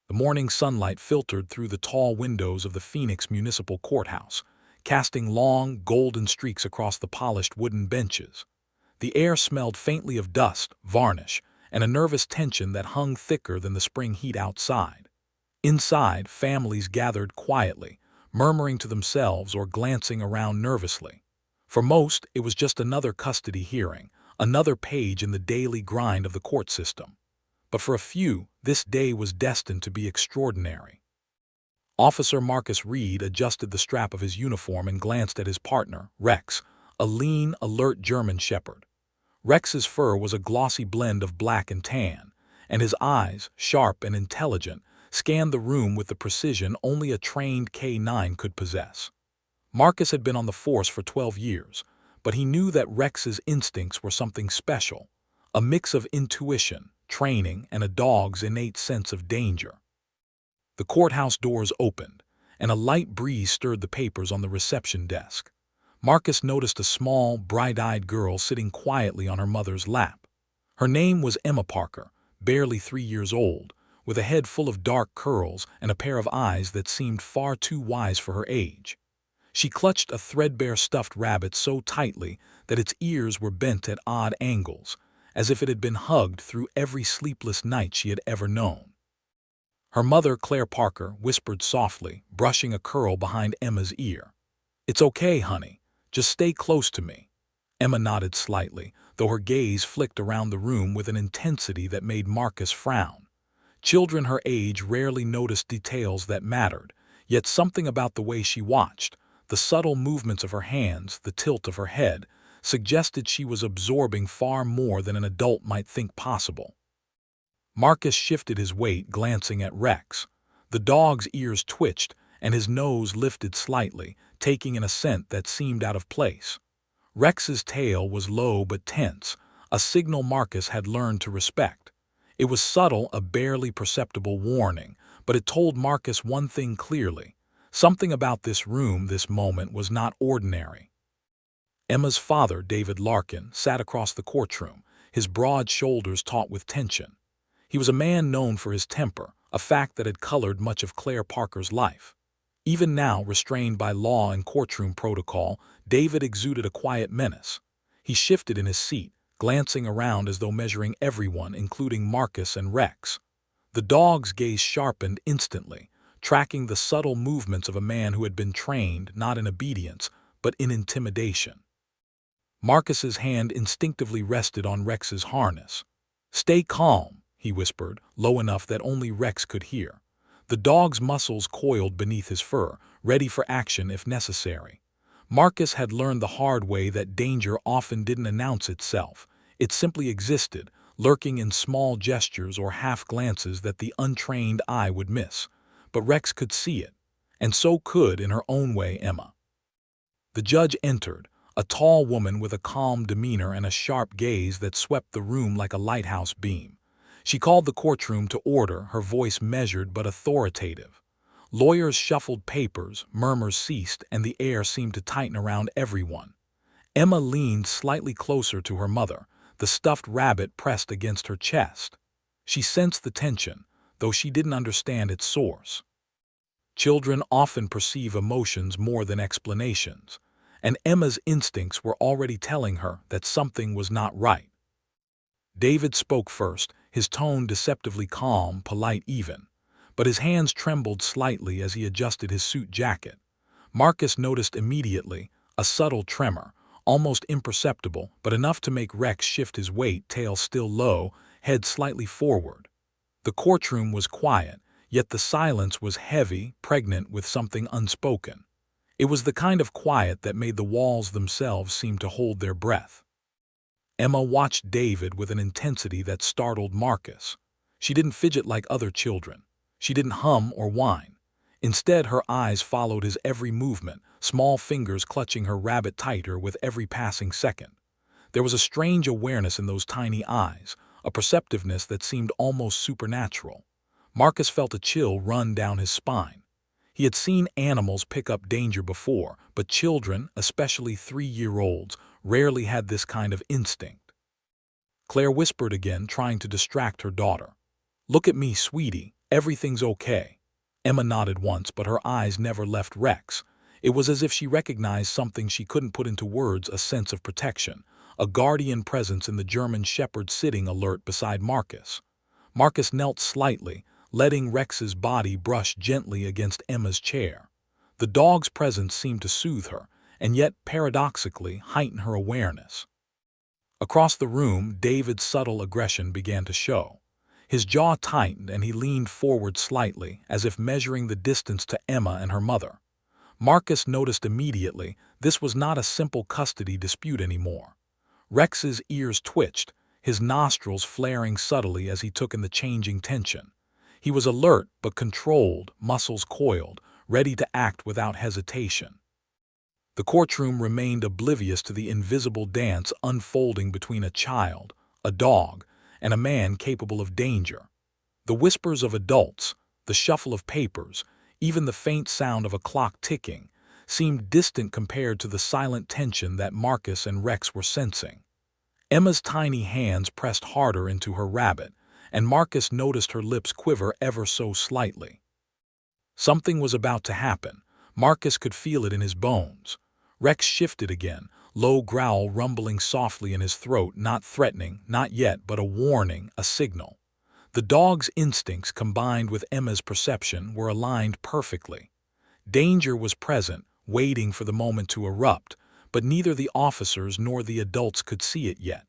The morning sunlight filtered through the tall windows of the Phoenix Municipal Courthouse, casting long, golden streaks across the polished wooden benches. The air smelled faintly of dust, varnish, and a nervous tension that hung thicker than the spring heat outside. Inside, families gathered quietly, murmuring to themselves or glancing around nervously. For most, it was just another custody hearing, another page in the daily grind of the court system. But for a few, this day was destined to be extraordinary. Officer Marcus Reed adjusted the strap of his uniform and glanced at his partner, Rex, a lean, alert German shepherd. Rex's fur was a glossy blend of black and tan, and his eyes, sharp and intelligent, scanned the room with the precision only a trained K9 could possess. Marcus had been on the force for 12 years, but he knew that Rex's instincts were something special, a mix of intuition, training, and a dog's innate sense of danger. The courthouse doors opened, and a light breeze stirred the papers on the reception desk. Marcus noticed a small, bright-eyed girl sitting quietly on her mother's lap. Her name was Emma Parker, barely 3 years old, with a head full of dark curls and a pair of eyes that seemed far too wise for her age. She clutched a threadbare stuffed rabbit so tightly that its ears were bent at odd angles, as if it had been hugged through every sleepless night she had ever known. Her mother, Claire Parker, whispered softly, brushing a curl behind Emma's ear. "It's okay, honey. Just stay close to me." Emma nodded slightly, though her gaze flicked around the room with an intensity that made Marcus frown. Children her age rarely noticed details that mattered, yet something about the way she watched, the subtle movements of her hands, the tilt of her head, suggested she was absorbing far more than an adult might think possible. Marcus shifted his weight, glancing at Rex. The dog's ears twitched, and his nose lifted slightly, taking in a scent that seemed out of place. Rex's tail was low but tense, a signal Marcus had learned to respect. It was subtle, a barely perceptible warning, but it told Marcus one thing clearly. Something about this room, this moment, was not ordinary. Emma's father, David Larkin, sat across the courtroom, his broad shoulders taut with tension. He was a man known for his temper, a fact that had colored much of Claire Parker's life. Even now, restrained by law and courtroom protocol, David exuded a quiet menace. He shifted in his seat, glancing around as though measuring everyone, including Marcus and Rex. The dog's gaze sharpened instantly, tracking the subtle movements of a man who had been trained not in obedience, but in intimidation. Marcus's hand instinctively rested on Rex's harness. "Stay calm," he whispered, low enough that only Rex could hear. The dog's muscles coiled beneath his fur, ready for action if necessary. Marcus had learned the hard way that danger often didn't announce itself. It simply existed, lurking in small gestures or half-glances that the untrained eye would miss. But Rex could see it, and so could, in her own way, Emma. The judge entered, a tall woman with a calm demeanor and a sharp gaze that swept the room like a lighthouse beam. She called the courtroom to order, her voice measured but authoritative. Lawyers shuffled papers, murmurs ceased, and the air seemed to tighten around everyone. Emma leaned slightly closer to her mother, the stuffed rabbit pressed against her chest. She sensed the tension, though she didn't understand its source. Children often perceive emotions more than explanations, and Emma's instincts were already telling her that something was not right. David spoke first, his tone deceptively calm, polite even, but his hands trembled slightly as he adjusted his suit jacket. Marcus noticed immediately a subtle tremor, almost imperceptible, but enough to make Rex shift his weight, tail still low, head slightly forward. The courtroom was quiet, yet the silence was heavy, pregnant with something unspoken. It was the kind of quiet that made the walls themselves seem to hold their breath. Emma watched David with an intensity that startled Marcus. She didn't fidget like other children. She didn't hum or whine. Instead, her eyes followed his every movement, small fingers clutching her rabbit tighter with every passing second. There was a strange awareness in those tiny eyes, a perceptiveness that seemed almost supernatural. Marcus felt a chill run down his spine. He had seen animals pick up danger before, but children, especially 3-year-olds, rarely had this kind of instinct. Claire whispered again, trying to distract her daughter. "Look at me, sweetie. "Everything's okay." Emma nodded once, but her eyes never left Rex. It was as if she recognized something she couldn't put into words, a sense of protection, a guardian presence in the German shepherd sitting alert beside Marcus. Marcus knelt slightly, letting Rex's body brush gently against Emma's chair. The dog's presence seemed to soothe her, and yet, paradoxically, heighten her awareness. Across the room, David's subtle aggression began to show. His jaw tightened and he leaned forward slightly, as if measuring the distance to Emma and her mother. Marcus noticed immediately this was not a simple custody dispute anymore. Rex's ears twitched, his nostrils flaring subtly as he took in the changing tension. He was alert but controlled, muscles coiled, ready to act without hesitation. The courtroom remained oblivious to the invisible dance unfolding between a child, a dog, and a man capable of danger. The whispers of adults, the shuffle of papers, even the faint sound of a clock ticking, seemed distant compared to the silent tension that Marcus and Rex were sensing. Emma's tiny hands pressed harder into her rabbit, and Marcus noticed her lips quiver ever so slightly. Something was about to happen. Marcus could feel it in his bones. Rex shifted again, low growl rumbling softly in his throat, not threatening, not yet, but a warning, a signal. The dog's instincts combined with Emma's perception were aligned perfectly. Danger was present, waiting for the moment to erupt, but neither the officers nor the adults could see it yet.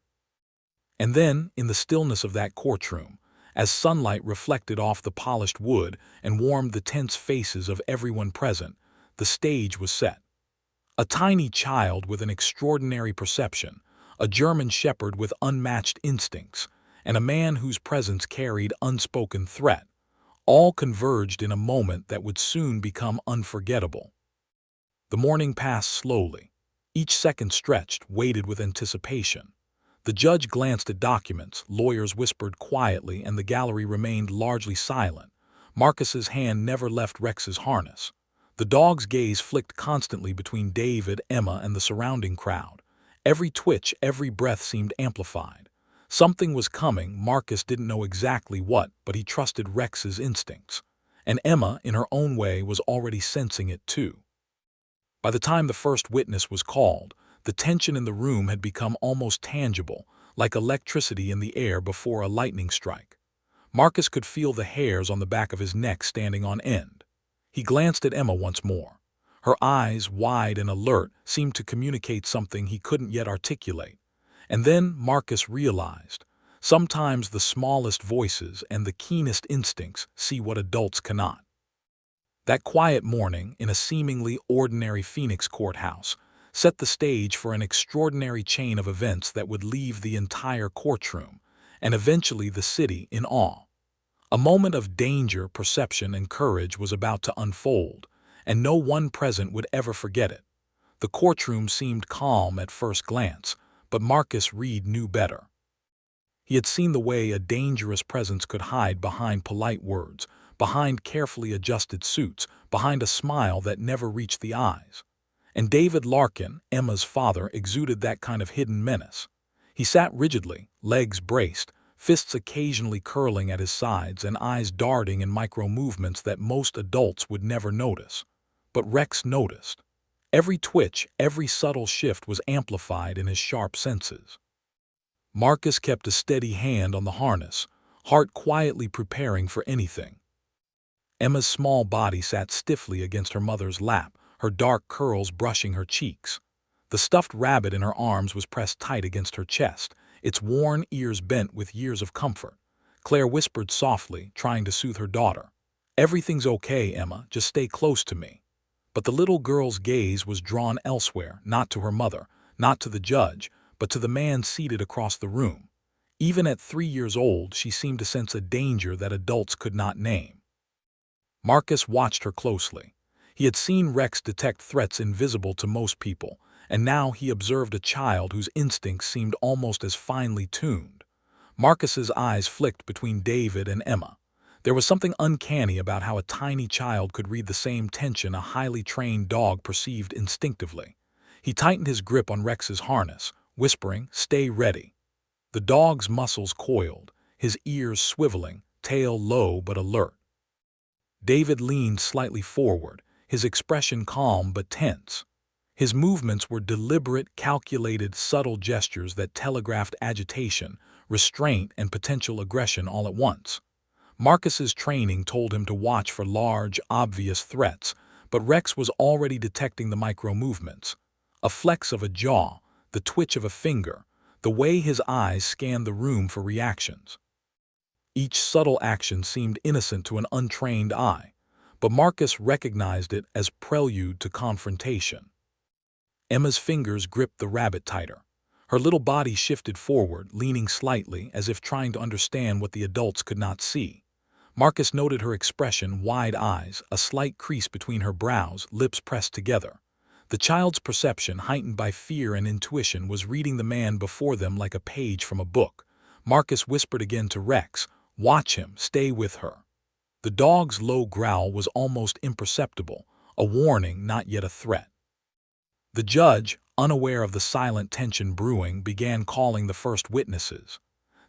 And then, in the stillness of that courtroom, as sunlight reflected off the polished wood and warmed the tense faces of everyone present, the stage was set. A tiny child with an extraordinary perception, a German shepherd with unmatched instincts, and a man whose presence carried unspoken threat, all converged in a moment that would soon become unforgettable. The morning passed slowly. Each second stretched, waited with anticipation. The judge glanced at documents, lawyers whispered quietly, and the gallery remained largely silent. Marcus's hand never left Rex's harness. The dog's gaze flicked constantly between David, Emma, and the surrounding crowd. Every twitch, every breath seemed amplified. Something was coming. Marcus didn't know exactly what, but he trusted Rex's instincts. And Emma, in her own way, was already sensing it too. By the time the first witness was called, the tension in the room had become almost tangible, like electricity in the air before a lightning strike. Marcus could feel the hairs on the back of his neck standing on end. He glanced at Emma once more. Her eyes, wide and alert, seemed to communicate something he couldn't yet articulate. And then Marcus realized, sometimes the smallest voices and the keenest instincts see what adults cannot. That quiet morning in a seemingly ordinary Phoenix courthouse set the stage for an extraordinary chain of events that would leave the entire courtroom, and eventually the city, in awe. A moment of danger, perception, and courage was about to unfold, and no one present would ever forget it. The courtroom seemed calm at first glance, but Marcus Reed knew better. He had seen the way a dangerous presence could hide behind polite words, behind carefully adjusted suits, behind a smile that never reached the eyes. And David Larkin, Emma's father, exuded that kind of hidden menace. He sat rigidly, legs braced, fists occasionally curling at his sides and eyes darting in micro-movements that most adults would never notice. But Rex noticed. Every twitch, every subtle shift was amplified in his sharp senses. Marcus kept a steady hand on the harness, heart quietly preparing for anything. Emma's small body sat stiffly against her mother's lap, her dark curls brushing her cheeks. The stuffed rabbit in her arms was pressed tight against her chest, its worn ears bent with years of comfort. Claire whispered softly, trying to soothe her daughter. "Everything's okay, Emma, just stay close to me." But the little girl's gaze was drawn elsewhere, not to her mother, not to the judge, but to the man seated across the room. Even at 3 years old, she seemed to sense a danger that adults could not name. Marcus watched her closely. He had seen Rex detect threats invisible to most people, and now he observed a child whose instincts seemed almost as finely tuned. Marcus's eyes flicked between David and Emma. There was something uncanny about how a tiny child could read the same tension a highly trained dog perceived instinctively. He tightened his grip on Rex's harness, whispering, "Stay ready." The dog's muscles coiled, his ears swiveling, tail low but alert. David leaned slightly forward, his expression calm but tense. His movements were deliberate, calculated, subtle gestures that telegraphed agitation, restraint, and potential aggression all at once. Marcus's training told him to watch for large, obvious threats, but Rex was already detecting the micro-movements. A flex of a jaw, the twitch of a finger, the way his eyes scanned the room for reactions. Each subtle action seemed innocent to an untrained eye, but Marcus recognized it as prelude to confrontation. Emma's fingers gripped the rabbit tighter. Her little body shifted forward, leaning slightly as if trying to understand what the adults could not see. Marcus noted her expression, wide eyes, a slight crease between her brows, lips pressed together. The child's perception, heightened by fear and intuition, was reading the man before them like a page from a book. Marcus whispered again to Rex, "Watch him, stay with her." The dog's low growl was almost imperceptible, a warning, not yet a threat. The judge, unaware of the silent tension brewing, began calling the first witnesses.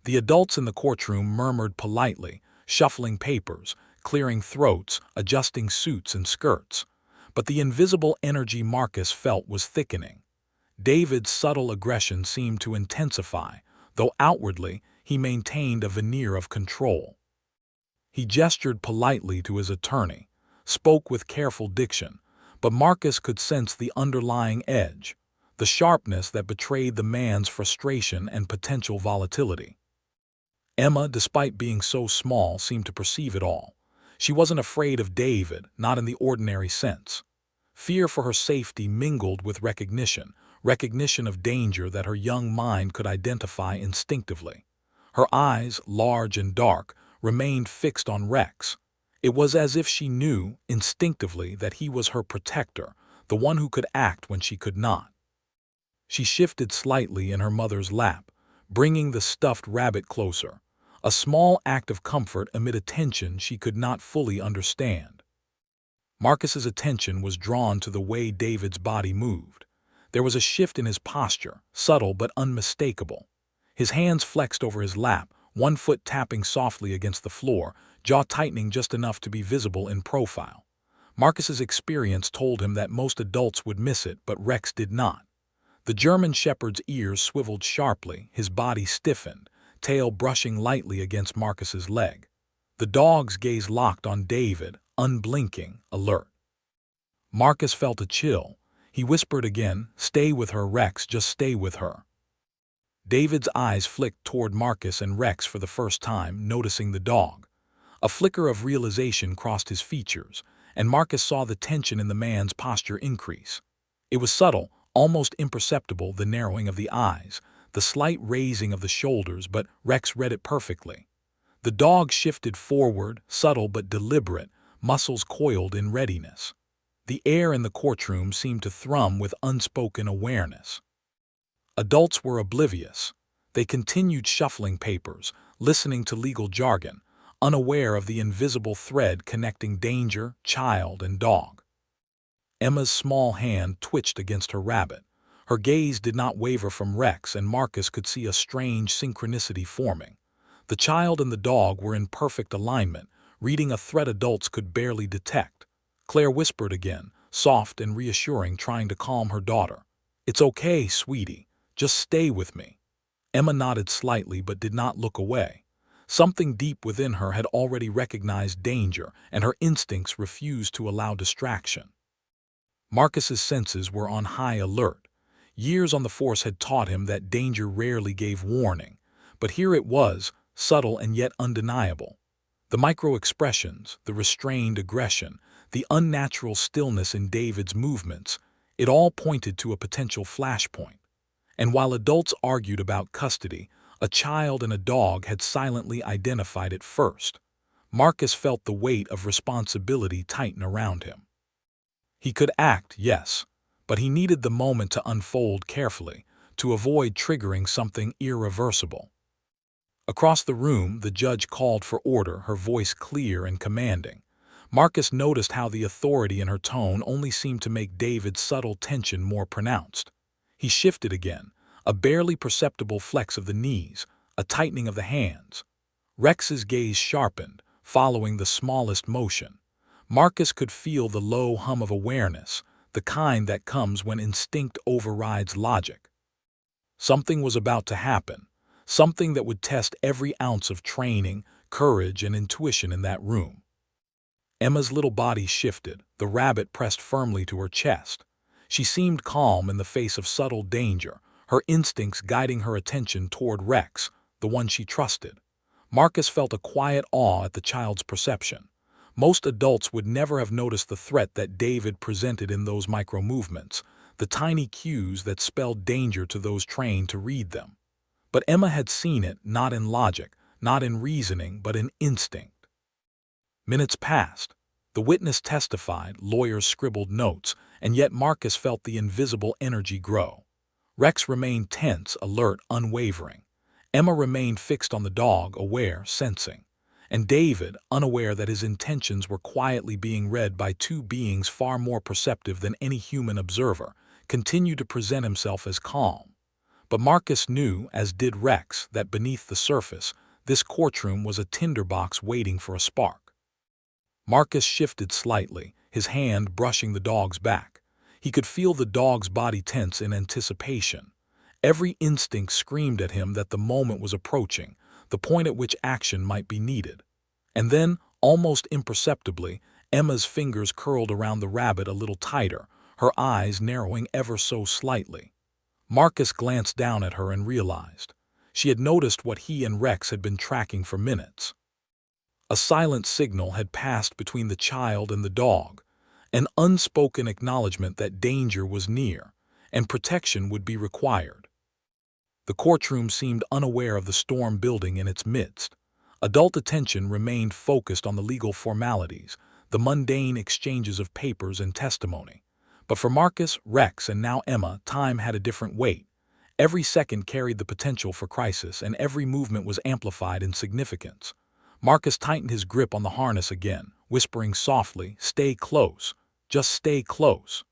The adults in the courtroom murmured politely, shuffling papers, clearing throats, adjusting suits and skirts. But the invisible energy Marcus felt was thickening. David's subtle aggression seemed to intensify, though outwardly he maintained a veneer of control. He gestured politely to his attorney, spoke with careful diction, but Marcus could sense the underlying edge, the sharpness that betrayed the man's frustration and potential volatility. Emma, despite being so small, seemed to perceive it all. She wasn't afraid of David, not in the ordinary sense. Fear for her safety mingled with recognition of danger that her young mind could identify instinctively. Her eyes, large and dark, remained fixed on Rex. It was as if she knew, instinctively, that he was her protector, the one who could act when she could not. She shifted slightly in her mother's lap, bringing the stuffed rabbit closer, a small act of comfort amid a tension she could not fully understand. Marcus's attention was drawn to the way David's body moved. There was a shift in his posture, subtle but unmistakable. His hands flexed over his lap, one foot tapping softly against the floor, jaw tightening just enough to be visible in profile. Marcus's experience told him that most adults would miss it, but Rex did not. The German shepherd's ears swiveled sharply, his body stiffened, tail brushing lightly against Marcus's leg. The dog's gaze locked on David, unblinking, alert. Marcus felt a chill. He whispered again, "Stay with her, Rex, just stay with her." David's eyes flicked toward Marcus and Rex for the first time, noticing the dog. A flicker of realization crossed his features, and Marcus saw the tension in the man's posture increase. It was subtle, almost imperceptible, the narrowing of the eyes, the slight raising of the shoulders, but Rex read it perfectly. The dog shifted forward, subtle but deliberate, muscles coiled in readiness. The air in the courtroom seemed to thrum with unspoken awareness. Adults were oblivious. They continued shuffling papers, listening to legal jargon, unaware of the invisible thread connecting danger, child, and dog. Emma's small hand twitched against her rabbit. Her gaze did not waver from Rex, and Marcus could see a strange synchronicity forming. The child and the dog were in perfect alignment, reading a threat adults could barely detect. Claire whispered again, soft and reassuring, trying to calm her daughter. "It's okay, sweetie. Just stay with me." Emma nodded slightly but did not look away. Something deep within her had already recognized danger, and her instincts refused to allow distraction. Marcus's senses were on high alert. Years on the force had taught him that danger rarely gave warning, but here it was, subtle and yet undeniable. The micro-expressions, the restrained aggression, the unnatural stillness in David's movements, it all pointed to a potential flashpoint. And while adults argued about custody, a child and a dog had silently identified it first. Marcus felt the weight of responsibility tighten around him. He could act, yes, but he needed the moment to unfold carefully, to avoid triggering something irreversible. Across the room, the judge called for order, her voice clear and commanding. Marcus noticed how the authority in her tone only seemed to make David's subtle tension more pronounced. He shifted again, a barely perceptible flex of the knees, a tightening of the hands. Rex's gaze sharpened, following the smallest motion. Marcus could feel the low hum of awareness, the kind that comes when instinct overrides logic. Something was about to happen, something that would test every ounce of training, courage, and intuition in that room. Emma's little body shifted, the rabbit pressed firmly to her chest. She seemed calm in the face of subtle danger, her instincts guiding her attention toward Rex, the one she trusted. Marcus felt a quiet awe at the child's perception. Most adults would never have noticed the threat that David presented in those micro-movements, the tiny cues that spelled danger to those trained to read them. But Emma had seen it, not in logic, not in reasoning, but in instinct. Minutes passed. The witness testified, lawyers scribbled notes, and yet Marcus felt the invisible energy grow. Rex remained tense, alert, unwavering. Emma remained fixed on the dog, aware, sensing. And David, unaware that his intentions were quietly being read by two beings far more perceptive than any human observer, continued to present himself as calm. But Marcus knew, as did Rex, that beneath the surface, this courtroom was a tinderbox waiting for a spark. Marcus shifted slightly, his hand brushing the dog's back. He could feel the dog's body tense in anticipation. Every instinct screamed at him that the moment was approaching, the point at which action might be needed. And then, almost imperceptibly, Emma's fingers curled around the rabbit a little tighter, her eyes narrowing ever so slightly. Marcus glanced down at her and realized. She had noticed what he and Rex had been tracking for minutes. A silent signal had passed between the child and the dog, an unspoken acknowledgement that danger was near, and protection would be required. The courtroom seemed unaware of the storm building in its midst. Adult attention remained focused on the legal formalities, the mundane exchanges of papers and testimony. But for Marcus, Rex, and now Emma, time had a different weight. Every second carried the potential for crisis, and every movement was amplified in significance. Marcus tightened his grip on the harness again, whispering softly, "Stay close. Just stay close."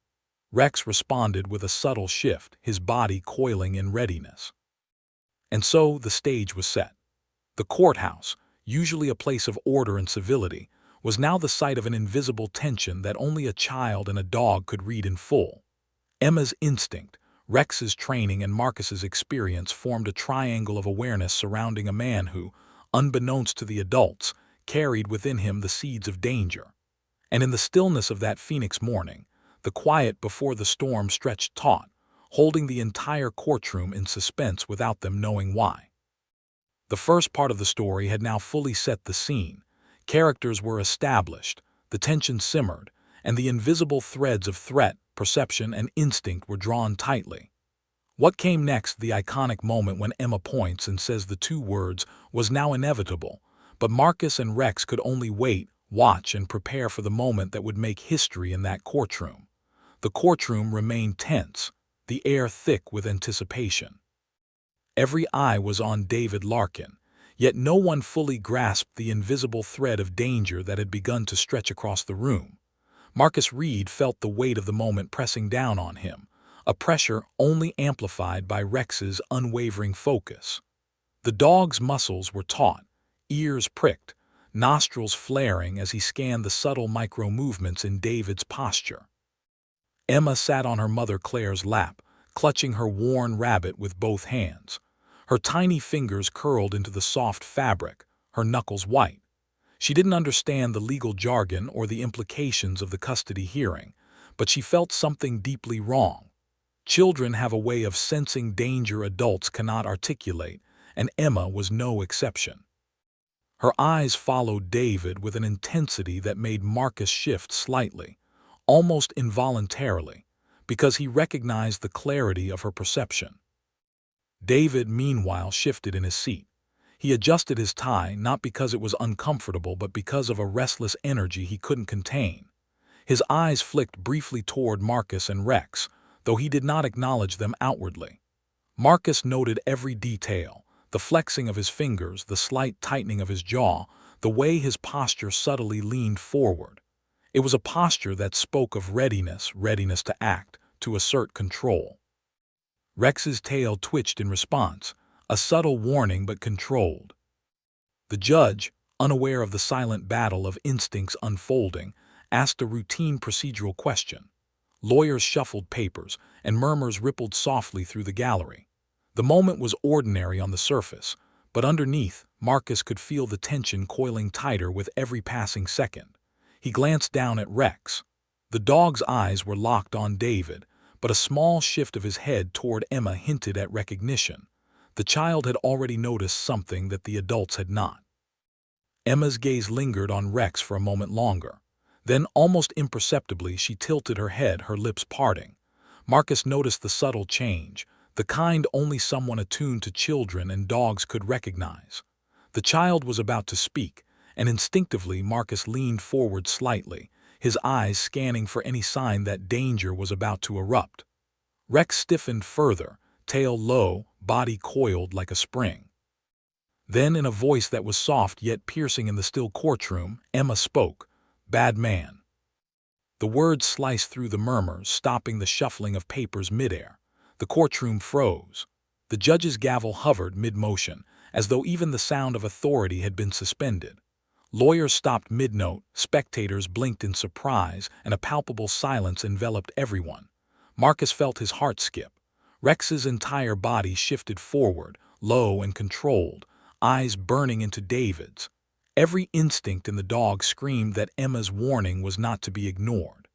Rex responded with a subtle shift, his body coiling in readiness. And so the stage was set. The courthouse, usually a place of order and civility, was now the site of an invisible tension that only a child and a dog could read in full. Emma's instinct, Rex's training, and Marcus's experience formed a triangle of awareness surrounding a man who, unbeknownst to the adults, carried within him the seeds of danger. And in the stillness of that Phoenix morning, the quiet before the storm stretched taut, holding the entire courtroom in suspense without them knowing why. The first part of the story had now fully set the scene. Characters were established, the tension simmered, and the invisible threads of threat, perception, and instinct were drawn tightly. What came next, the iconic moment when Emma points and says the two words, was now inevitable, but Marcus and Rex could only wait, watch, and prepare for the moment that would make history in that courtroom. The courtroom remained tense, the air thick with anticipation. Every eye was on David Larkin, yet no one fully grasped the invisible thread of danger that had begun to stretch across the room. Marcus Reed felt the weight of the moment pressing down on him, a pressure only amplified by Rex's unwavering focus. The dog's muscles were taut, ears pricked, nostrils flaring as he scanned the subtle micro-movements in David's posture. Emma sat on her mother Claire's lap, clutching her worn rabbit with both hands. Her tiny fingers curled into the soft fabric, her knuckles white. She didn't understand the legal jargon or the implications of the custody hearing, but she felt something deeply wrong. Children have a way of sensing danger adults cannot articulate, and Emma was no exception. Her eyes followed David with an intensity that made Marcus shift slightly, almost involuntarily, because he recognized the clarity of her perception. David, meanwhile, shifted in his seat. He adjusted his tie, not because it was uncomfortable, but because of a restless energy he couldn't contain. His eyes flicked briefly toward Marcus and Rex, though he did not acknowledge them outwardly. Marcus noted every detail, the flexing of his fingers, the slight tightening of his jaw, the way his posture subtly leaned forward. It was a posture that spoke of readiness to act, to assert control. Rex's tail twitched in response, a subtle warning but controlled. The judge, unaware of the silent battle of instincts unfolding, asked a routine procedural question. Lawyers shuffled papers, and murmurs rippled softly through the gallery. The moment was ordinary on the surface, but underneath, Marcus could feel the tension coiling tighter with every passing second. He glanced down at Rex. The dog's eyes were locked on David, but a small shift of his head toward Emma hinted at recognition. The child had already noticed something that the adults had not. Emma's gaze lingered on Rex for a moment longer. Then, almost imperceptibly, she tilted her head, her lips parting. Marcus noticed the subtle change, the kind only someone attuned to children and dogs could recognize. The child was about to speak, and instinctively Marcus leaned forward slightly, his eyes scanning for any sign that danger was about to erupt. Rex stiffened further, tail low, body coiled like a spring. Then, in a voice that was soft yet piercing in the still courtroom, Emma spoke, "Bad man." The words sliced through the murmurs, stopping the shuffling of papers midair. The courtroom froze. The judge's gavel hovered mid-motion, as though even the sound of authority had been suspended. Lawyers stopped mid-note, spectators blinked in surprise, and a palpable silence enveloped everyone. Marcus felt his heart skip. Rex's entire body shifted forward, low and controlled, eyes burning into David's. Every instinct in the dog screamed that Emma's warning was not to be ignored.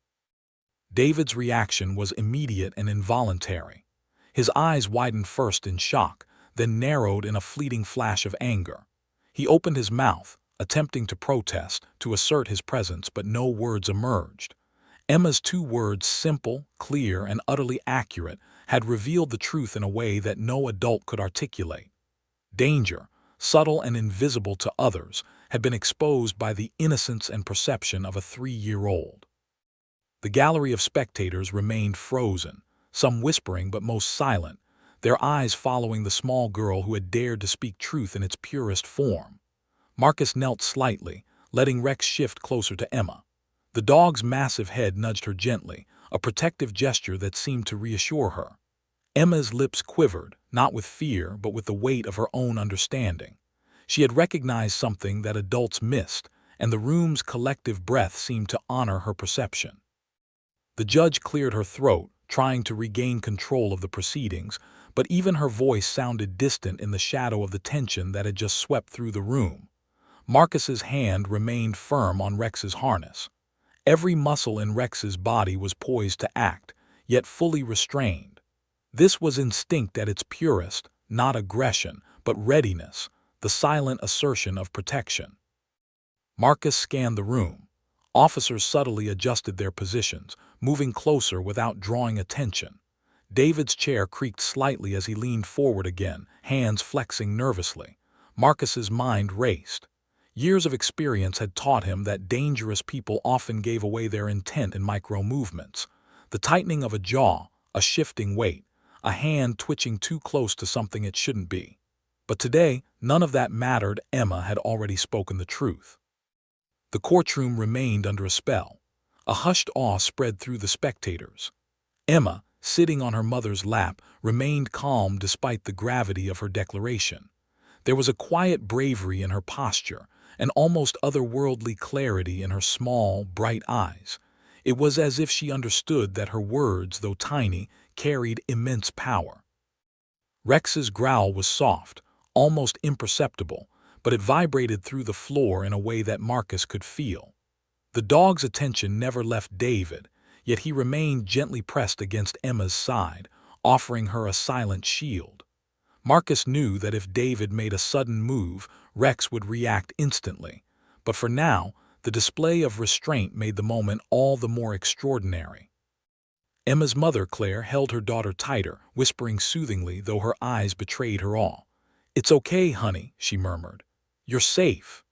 David's reaction was immediate and involuntary. His eyes widened first in shock, then narrowed in a fleeting flash of anger. He opened his mouth, attempting to protest, to assert his presence, but no words emerged. Emma's two words, simple, clear, and utterly accurate, had revealed the truth in a way that no adult could articulate. Danger, subtle and invisible to others, had been exposed by the innocence and perception of a 3-year-old. The gallery of spectators remained frozen, some whispering but most silent, their eyes following the small girl who had dared to speak truth in its purest form. Marcus knelt slightly, letting Rex shift closer to Emma. The dog's massive head nudged her gently, a protective gesture that seemed to reassure her. Emma's lips quivered, not with fear but with the weight of her own understanding. She had recognized something that adults missed, and the room's collective breath seemed to honor her perception. The judge cleared her throat, trying to regain control of the proceedings, but even her voice sounded distant in the shadow of the tension that had just swept through the room. Marcus's hand remained firm on Rex's harness. Every muscle in Rex's body was poised to act, yet fully restrained. This was instinct at its purest, not aggression, but readiness, the silent assertion of protection. Marcus scanned the room. Officers subtly adjusted their positions, moving closer without drawing attention. David's chair creaked slightly as he leaned forward again, hands flexing nervously. Marcus's mind raced. Years of experience had taught him that dangerous people often gave away their intent in micro-movements. The tightening of a jaw, a shifting weight, a hand twitching too close to something it shouldn't be. But today, none of that mattered. Emma had already spoken the truth. The courtroom remained under a spell. A hushed awe spread through the spectators. Emma, sitting on her mother's lap, remained calm despite the gravity of her declaration. There was a quiet bravery in her posture, an almost otherworldly clarity in her small, bright eyes. It was as if she understood that her words, though tiny, carried immense power. Rex's growl was soft, almost imperceptible, but it vibrated through the floor in a way that Marcus could feel. The dog's attention never left David, yet he remained gently pressed against Emma's side, offering her a silent shield. Marcus knew that if David made a sudden move, Rex would react instantly, but for now, the display of restraint made the moment all the more extraordinary. Emma's mother, Claire, held her daughter tighter, whispering soothingly, though her eyes betrayed her awe. "It's okay, honey," she murmured. "You're safe."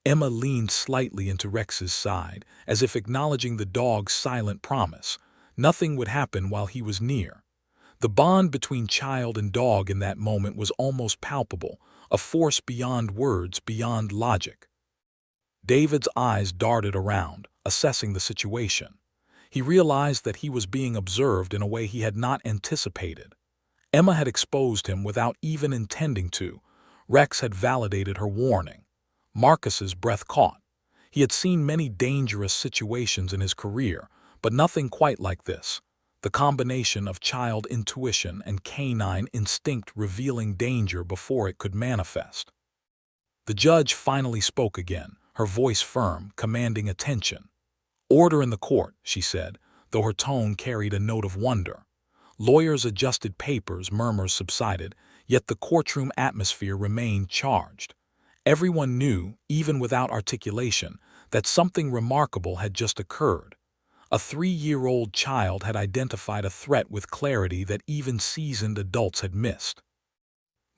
Emma leaned slightly into Rex's side, as if acknowledging the dog's silent promise. Nothing would happen while he was near. The bond between child and dog in that moment was almost palpable, a force beyond words, beyond logic. David's eyes darted around, assessing the situation. He realized that he was being observed in a way he had not anticipated. Emma had exposed him without even intending to. Rex had validated her warning. Marcus's breath caught. He had seen many dangerous situations in his career, but nothing quite like this. The combination of child intuition and canine instinct revealing danger before it could manifest. The judge finally spoke again, her voice firm, commanding attention. "Order in the court," she said, though her tone carried a note of wonder. Lawyers adjusted papers, murmurs subsided, yet the courtroom atmosphere remained charged. Everyone knew, even without articulation, that something remarkable had just occurred. A 3-year-old child had identified a threat with clarity that even seasoned adults had missed.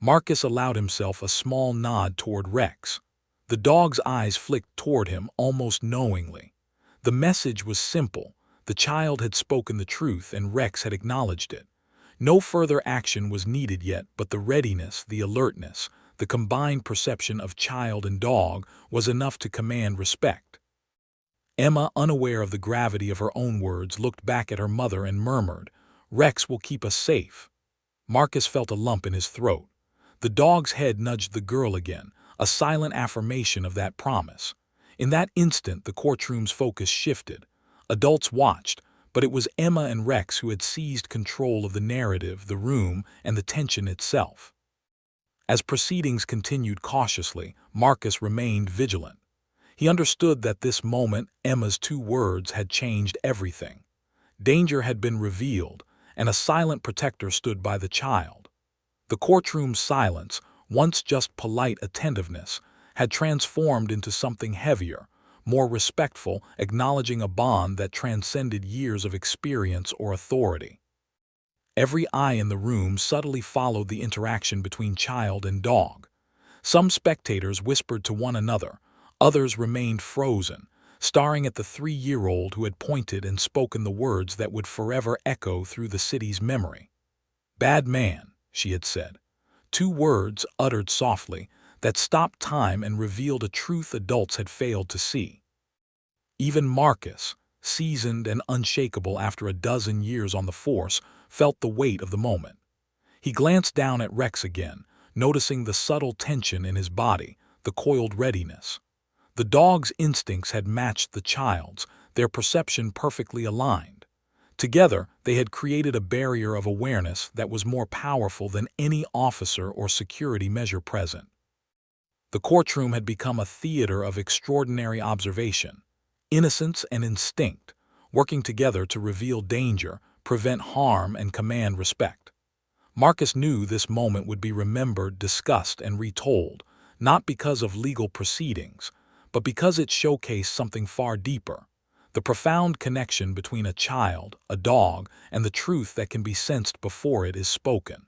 Marcus allowed himself a small nod toward Rex. The dog's eyes flicked toward him almost knowingly. The message was simple. The child had spoken the truth and Rex had acknowledged it. No further action was needed yet, but the readiness, the alertness, the combined perception of child and dog was enough to command respect. Emma, unaware of the gravity of her own words, looked back at her mother and murmured, "Rex will keep us safe." Marcus felt a lump in his throat. The dog's head nudged the girl again, a silent affirmation of that promise. In that instant, the courtroom's focus shifted. Adults watched, but it was Emma and Rex who had seized control of the narrative, the room, and the tension itself. As proceedings continued cautiously, Marcus remained vigilant. He understood that this moment, Emma's 2 words, had changed everything. Danger had been revealed, and a silent protector stood by the child. The courtroom's silence, once just polite attentiveness, had transformed into something heavier, more respectful, acknowledging a bond that transcended years of experience or authority. Every eye in the room subtly followed the interaction between child and dog. Some spectators whispered to one another, others remained frozen, staring at the 3-year-old who had pointed and spoken the words that would forever echo through the city's memory. "Bad man," she had said. 2 words, uttered softly, that stopped time and revealed a truth adults had failed to see. Even Marcus, seasoned and unshakable after a dozen years on the force, felt the weight of the moment. He glanced down at Rex again, noticing the subtle tension in his body, the coiled readiness. The dog's instincts had matched the child's, their perception perfectly aligned. Together, they had created a barrier of awareness that was more powerful than any officer or security measure present. The courtroom had become a theater of extraordinary observation. Innocence and instinct, working together to reveal danger, prevent harm, and command respect. Marcus knew this moment would be remembered, discussed, and retold, not because of legal proceedings, but because it showcased something far deeper, the profound connection between a child, a dog, and the truth that can be sensed before it is spoken.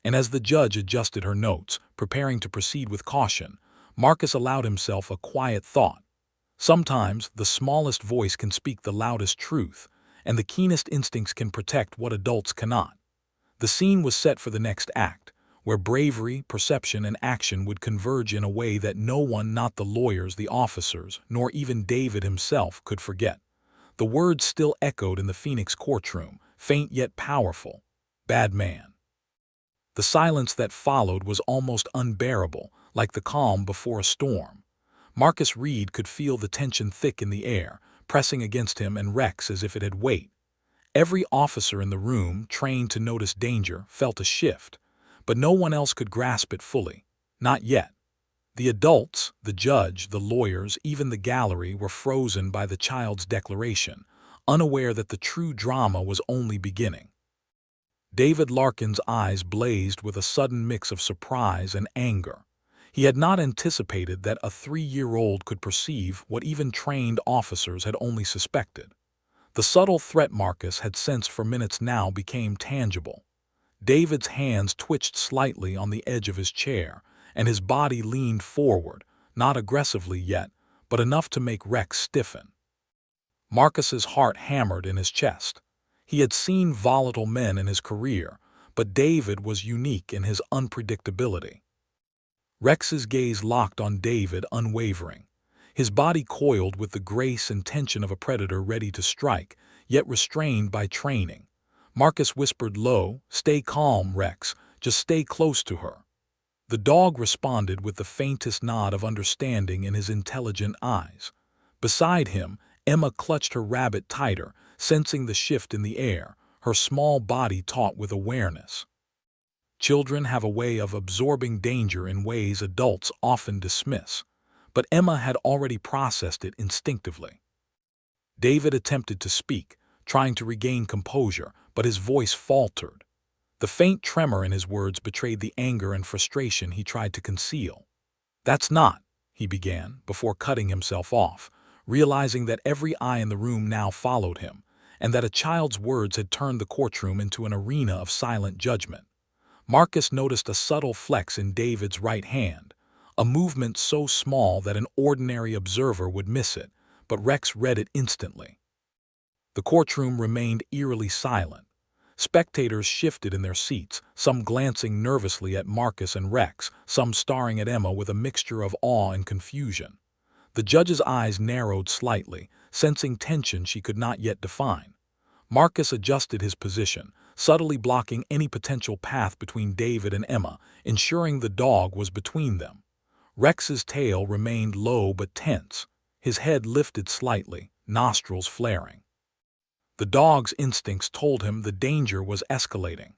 And as the judge adjusted her notes, preparing to proceed with caution, Marcus allowed himself a quiet thought. Sometimes the smallest voice can speak the loudest truth, and the keenest instincts can protect what adults cannot. The scene was set for the next act, where bravery, perception, and action would converge in a way that no one, not the lawyers, the officers, nor even David himself, could forget. The words still echoed in the Phoenix courtroom, faint yet powerful. "Bad man." The silence that followed was almost unbearable, like the calm before a storm. Marcus Reed could feel the tension thick in the air, pressing against him and Rex as if it had weight. Every officer in the room, trained to notice danger, felt a shift, but no one else could grasp it fully. Not yet. The adults, the judge, the lawyers, even the gallery were frozen by the child's declaration, unaware that the true drama was only beginning. David Larkin's eyes blazed with a sudden mix of surprise and anger. He had not anticipated that a 3-year-old could perceive what even trained officers had only suspected. The subtle threat Marcus had sensed for minutes now became tangible. David's hands twitched slightly on the edge of his chair, and his body leaned forward, not aggressively yet, but enough to make Rex stiffen. Marcus's heart hammered in his chest. He had seen volatile men in his career, but David was unique in his unpredictability. Rex's gaze locked on David, unwavering. His body coiled with the grace and tension of a predator ready to strike, yet restrained by training. Marcus whispered low, "Stay calm, Rex. Just stay close to her." The dog responded with the faintest nod of understanding in his intelligent eyes. Beside him, Emma clutched her rabbit tighter, sensing the shift in the air, her small body taut with awareness. Children have a way of absorbing danger in ways adults often dismiss, but Emma had already processed it instinctively. David attempted to speak, trying to regain composure, but his voice faltered. The faint tremor in his words betrayed the anger and frustration he tried to conceal. "That's not," he began, before cutting himself off, realizing that every eye in the room now followed him, and that a child's words had turned the courtroom into an arena of silent judgment. Marcus noticed a subtle flex in David's right hand, a movement so small that an ordinary observer would miss it, but Rex read it instantly. The courtroom remained eerily silent. Spectators shifted in their seats, some glancing nervously at Marcus and Rex, some staring at Emma with a mixture of awe and confusion. The judge's eyes narrowed slightly, sensing tension she could not yet define. Marcus adjusted his position, subtly blocking any potential path between David and Emma, ensuring the dog was between them. Rex's tail remained low but tense, his head lifted slightly, nostrils flaring. The dog's instincts told him the danger was escalating.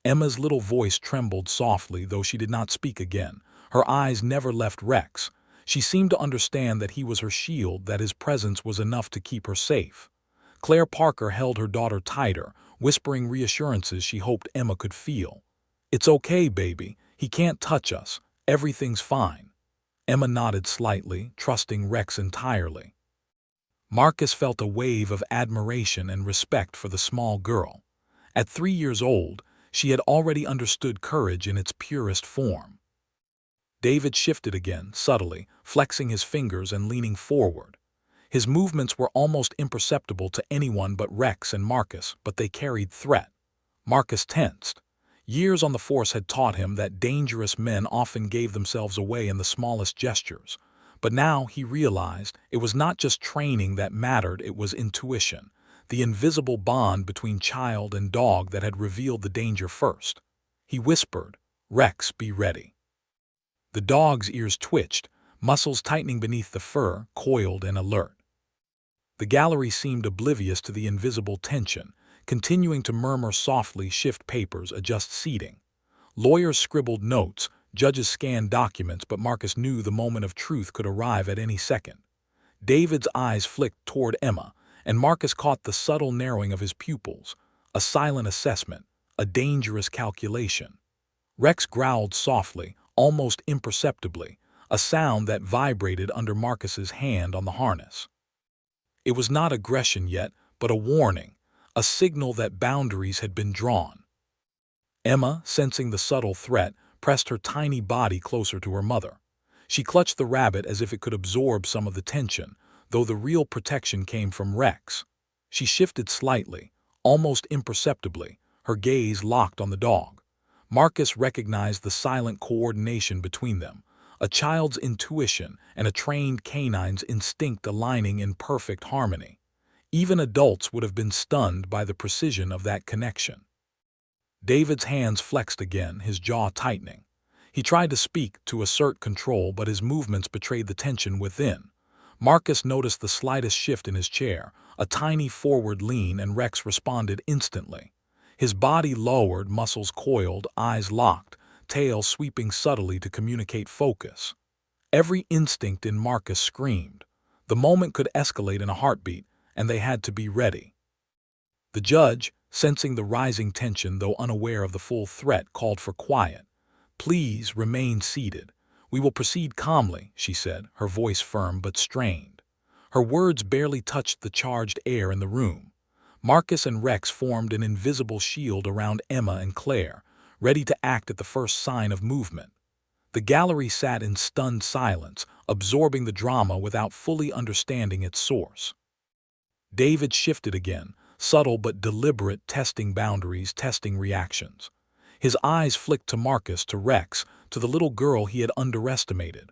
Emma's little voice trembled softly, though she did not speak again. Her eyes never left Rex. She seemed to understand that he was her shield, that his presence was enough to keep her safe. Claire Parker held her daughter tighter, whispering reassurances she hoped Emma could feel. "It's okay, baby. He can't touch us. Everything's fine." Emma nodded slightly, trusting Rex entirely. Marcus felt a wave of admiration and respect for the small girl. At 3 years old, she had already understood courage in its purest form. David shifted again, subtly, flexing his fingers and leaning forward. His movements were almost imperceptible to anyone but Rex and Marcus, but they carried threat. Marcus tensed. Years on the force had taught him that dangerous men often gave themselves away in the smallest gestures. But now he realized it was not just training that mattered, it was intuition, the invisible bond between child and dog that had revealed the danger first. He whispered, "Rex, be ready." The dog's ears twitched, muscles tightening beneath the fur, coiled and alert. The gallery seemed oblivious to the invisible tension, continuing to murmur softly, shift papers, adjust seating. Lawyers scribbled notes, judges scanned documents, but Marcus knew the moment of truth could arrive at any second. David's eyes flicked toward Emma, and Marcus caught the subtle narrowing of his pupils, a silent assessment, a dangerous calculation. Rex growled softly, almost imperceptibly, a sound that vibrated under Marcus's hand on the harness. It was not aggression yet, but a warning, a signal that boundaries had been drawn. Emma, sensing the subtle threat, pressed her tiny body closer to her mother. She clutched the rabbit as if it could absorb some of the tension, though the real protection came from Rex. She shifted slightly, almost imperceptibly, her gaze locked on the dog. Marcus recognized the silent coordination between them, a child's intuition and a trained canine's instinct aligning in perfect harmony. Even adults would have been stunned by the precision of that connection. David's hands flexed again, his jaw tightening. He tried to speak, to assert control, but his movements betrayed the tension within. Marcus noticed the slightest shift in his chair, a tiny forward lean, and Rex responded instantly. His body lowered, muscles coiled, eyes locked, tail sweeping subtly to communicate focus. Every instinct in Marcus screamed. The moment could escalate in a heartbeat, and they had to be ready. The judge, sensing the rising tension though unaware of the full threat, called for quiet. "Please remain seated. We will proceed calmly," she said, her voice firm but strained. Her words barely touched the charged air in the room. Marcus and Rex formed an invisible shield around Emma and Claire, ready to act at the first sign of movement. The gallery sat in stunned silence, absorbing the drama without fully understanding its source. David shifted again, subtle but deliberate, testing boundaries, testing reactions. His eyes flicked to Marcus, to Rex, to the little girl he had underestimated.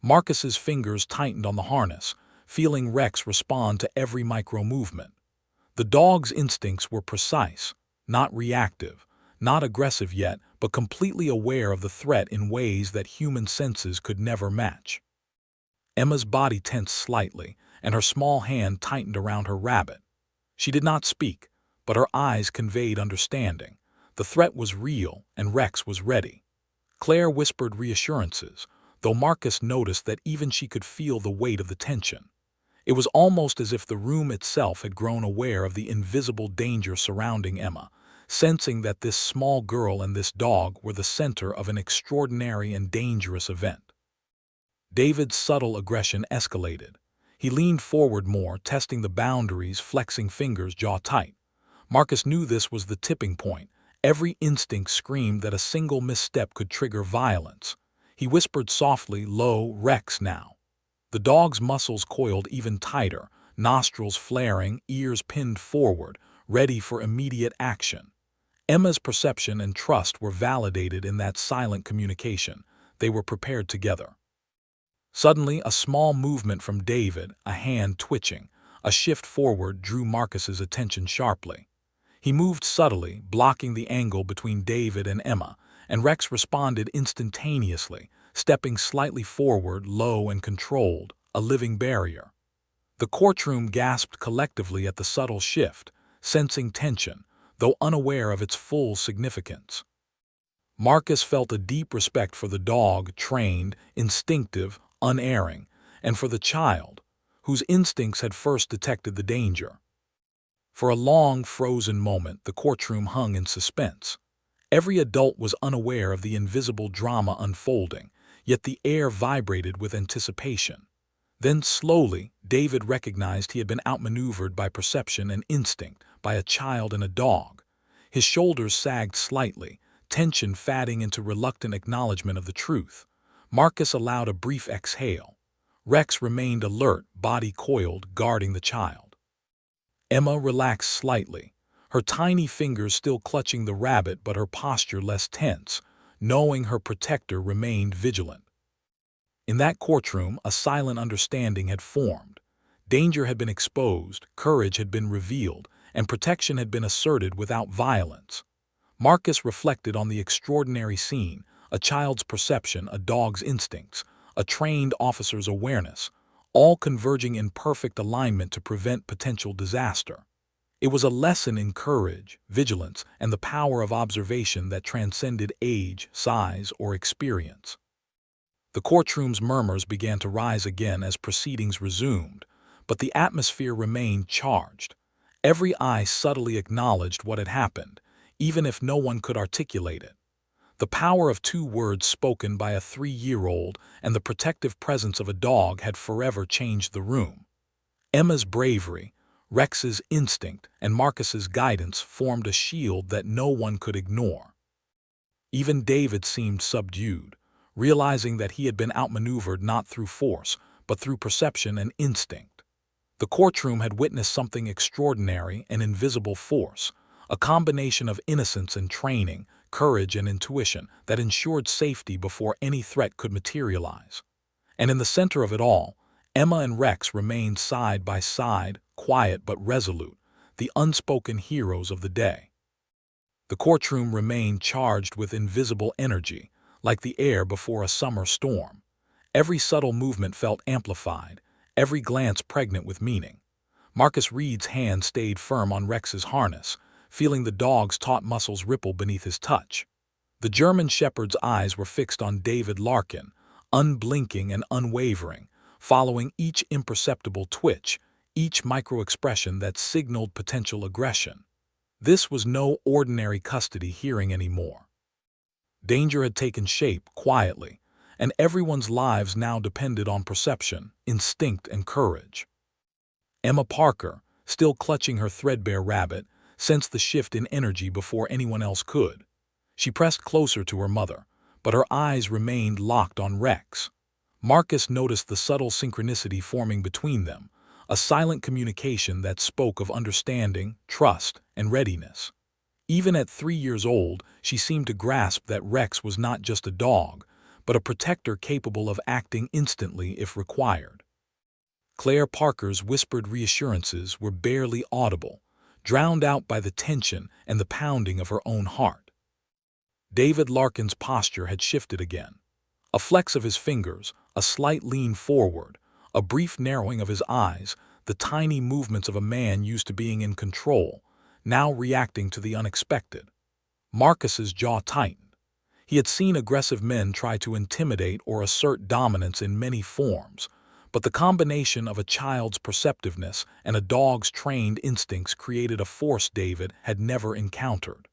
Marcus's fingers tightened on the harness, feeling Rex respond to every micro-movement. The dog's instincts were precise, not reactive, not aggressive yet, but completely aware of the threat in ways that human senses could never match. Emma's body tensed slightly, and her small hand tightened around her rabbit. She did not speak, but her eyes conveyed understanding. The threat was real, and Rex was ready. Claire whispered reassurances, though Marcus noticed that even she could feel the weight of the tension. It was almost as if the room itself had grown aware of the invisible danger surrounding Emma, sensing that this small girl and this dog were the center of an extraordinary and dangerous event. David's subtle aggression escalated. He leaned forward more, testing the boundaries, flexing fingers jaw tight. Marcus knew this was the tipping point. Every instinct screamed that a single misstep could trigger violence. He whispered softly, "Low, Rex, now." The dog's muscles coiled even tighter, nostrils flaring, ears pinned forward, ready for immediate action. Emma's perception and trust were validated in that silent communication. They were prepared together. Suddenly, a small movement from David, a hand twitching, a shift forward drew Marcus's attention sharply. He moved subtly, blocking the angle between David and Emma, and Rex responded instantaneously, stepping slightly forward, low and controlled, a living barrier. The courtroom gasped collectively at the subtle shift, sensing tension, though unaware of its full significance. Marcus felt a deep respect for the dog, trained, instinctive, unerring, and for the child, whose instincts had first detected the danger. For a long, frozen moment, the courtroom hung in suspense. Every adult was unaware of the invisible drama unfolding, yet the air vibrated with anticipation. Then, slowly, David recognized he had been outmaneuvered by perception and instinct, by a child and a dog. His shoulders sagged slightly, tension fading into reluctant acknowledgement of the truth. Marcus allowed a brief exhale. Rex remained alert, body coiled, guarding the child. Emma relaxed slightly, her tiny fingers still clutching the rabbit but her posture less tense, knowing her protector remained vigilant. In that courtroom, a silent understanding had formed. Danger had been exposed, courage had been revealed, and protection had been asserted without violence. Marcus reflected on the extraordinary scene, a child's perception, a dog's instincts, a trained officer's awareness, all converging in perfect alignment to prevent potential disaster. It was a lesson in courage, vigilance, and the power of observation that transcended age, size, or experience. The courtroom's murmurs began to rise again as proceedings resumed, but the atmosphere remained charged. Every eye subtly acknowledged what had happened, even if no one could articulate it. The power of 2 words spoken by a 3-year-old and the protective presence of a dog had forever changed the room. Emma's bravery, Rex's instinct, and Marcus's guidance formed a shield that no one could ignore. Even David seemed subdued, realizing that he had been outmaneuvered not through force, but through perception and instinct. The courtroom had witnessed something extraordinary, an invisible force, a combination of innocence and training, courage and intuition that ensured safety before any threat could materialize. And in the center of it all, Emma and Rex remained side by side, quiet but resolute, the unspoken heroes of the day. The courtroom remained charged with invisible energy, like the air before a summer storm. Every subtle movement felt amplified, every glance pregnant with meaning. Marcus Reed's hand stayed firm on Rex's harness, feeling the dog's taut muscles ripple beneath his touch. The German shepherd's eyes were fixed on David Larkin, unblinking and unwavering, following each imperceptible twitch, each micro-expression that signaled potential aggression. This was no ordinary custody hearing anymore. Danger had taken shape quietly, and everyone's lives now depended on perception, instinct, and courage. Emma Parker, still clutching her threadbare rabbit, sensed the shift in energy before anyone else could. She pressed closer to her mother, but her eyes remained locked on Rex. Marcus noticed the subtle synchronicity forming between them, a silent communication that spoke of understanding, trust, and readiness. Even at 3 years old, she seemed to grasp that Rex was not just a dog, but a protector capable of acting instantly if required. Claire Parker's whispered reassurances were barely audible, drowned out by the tension and the pounding of her own heart. David Larkin's posture had shifted again. A flex of his fingers, a slight lean forward, a brief narrowing of his eyes, the tiny movements of a man used to being in control, now reacting to the unexpected. Marcus's jaw tightened. He had seen aggressive men try to intimidate or assert dominance in many forms, but the combination of a child's perceptiveness and a dog's trained instincts created a force David had never encountered.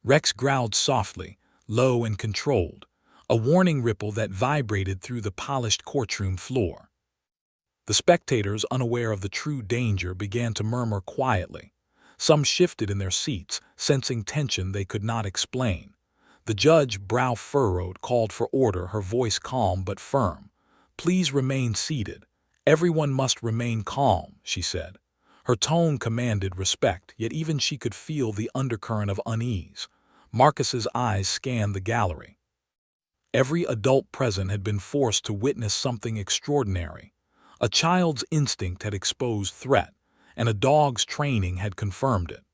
Rex growled softly, low and controlled, a warning ripple that vibrated through the polished courtroom floor. The spectators, unaware of the true danger, began to murmur quietly. Some shifted in their seats, sensing tension they could not explain. The judge, brow furrowed, called for order, her voice calm but firm. "Please remain seated. Everyone must remain calm," she said. Her tone commanded respect, yet even she could feel the undercurrent of unease. Marcus's eyes scanned the gallery. Every adult present had been forced to witness something extraordinary. A child's instinct had exposed threat, and a dog's training had confirmed it.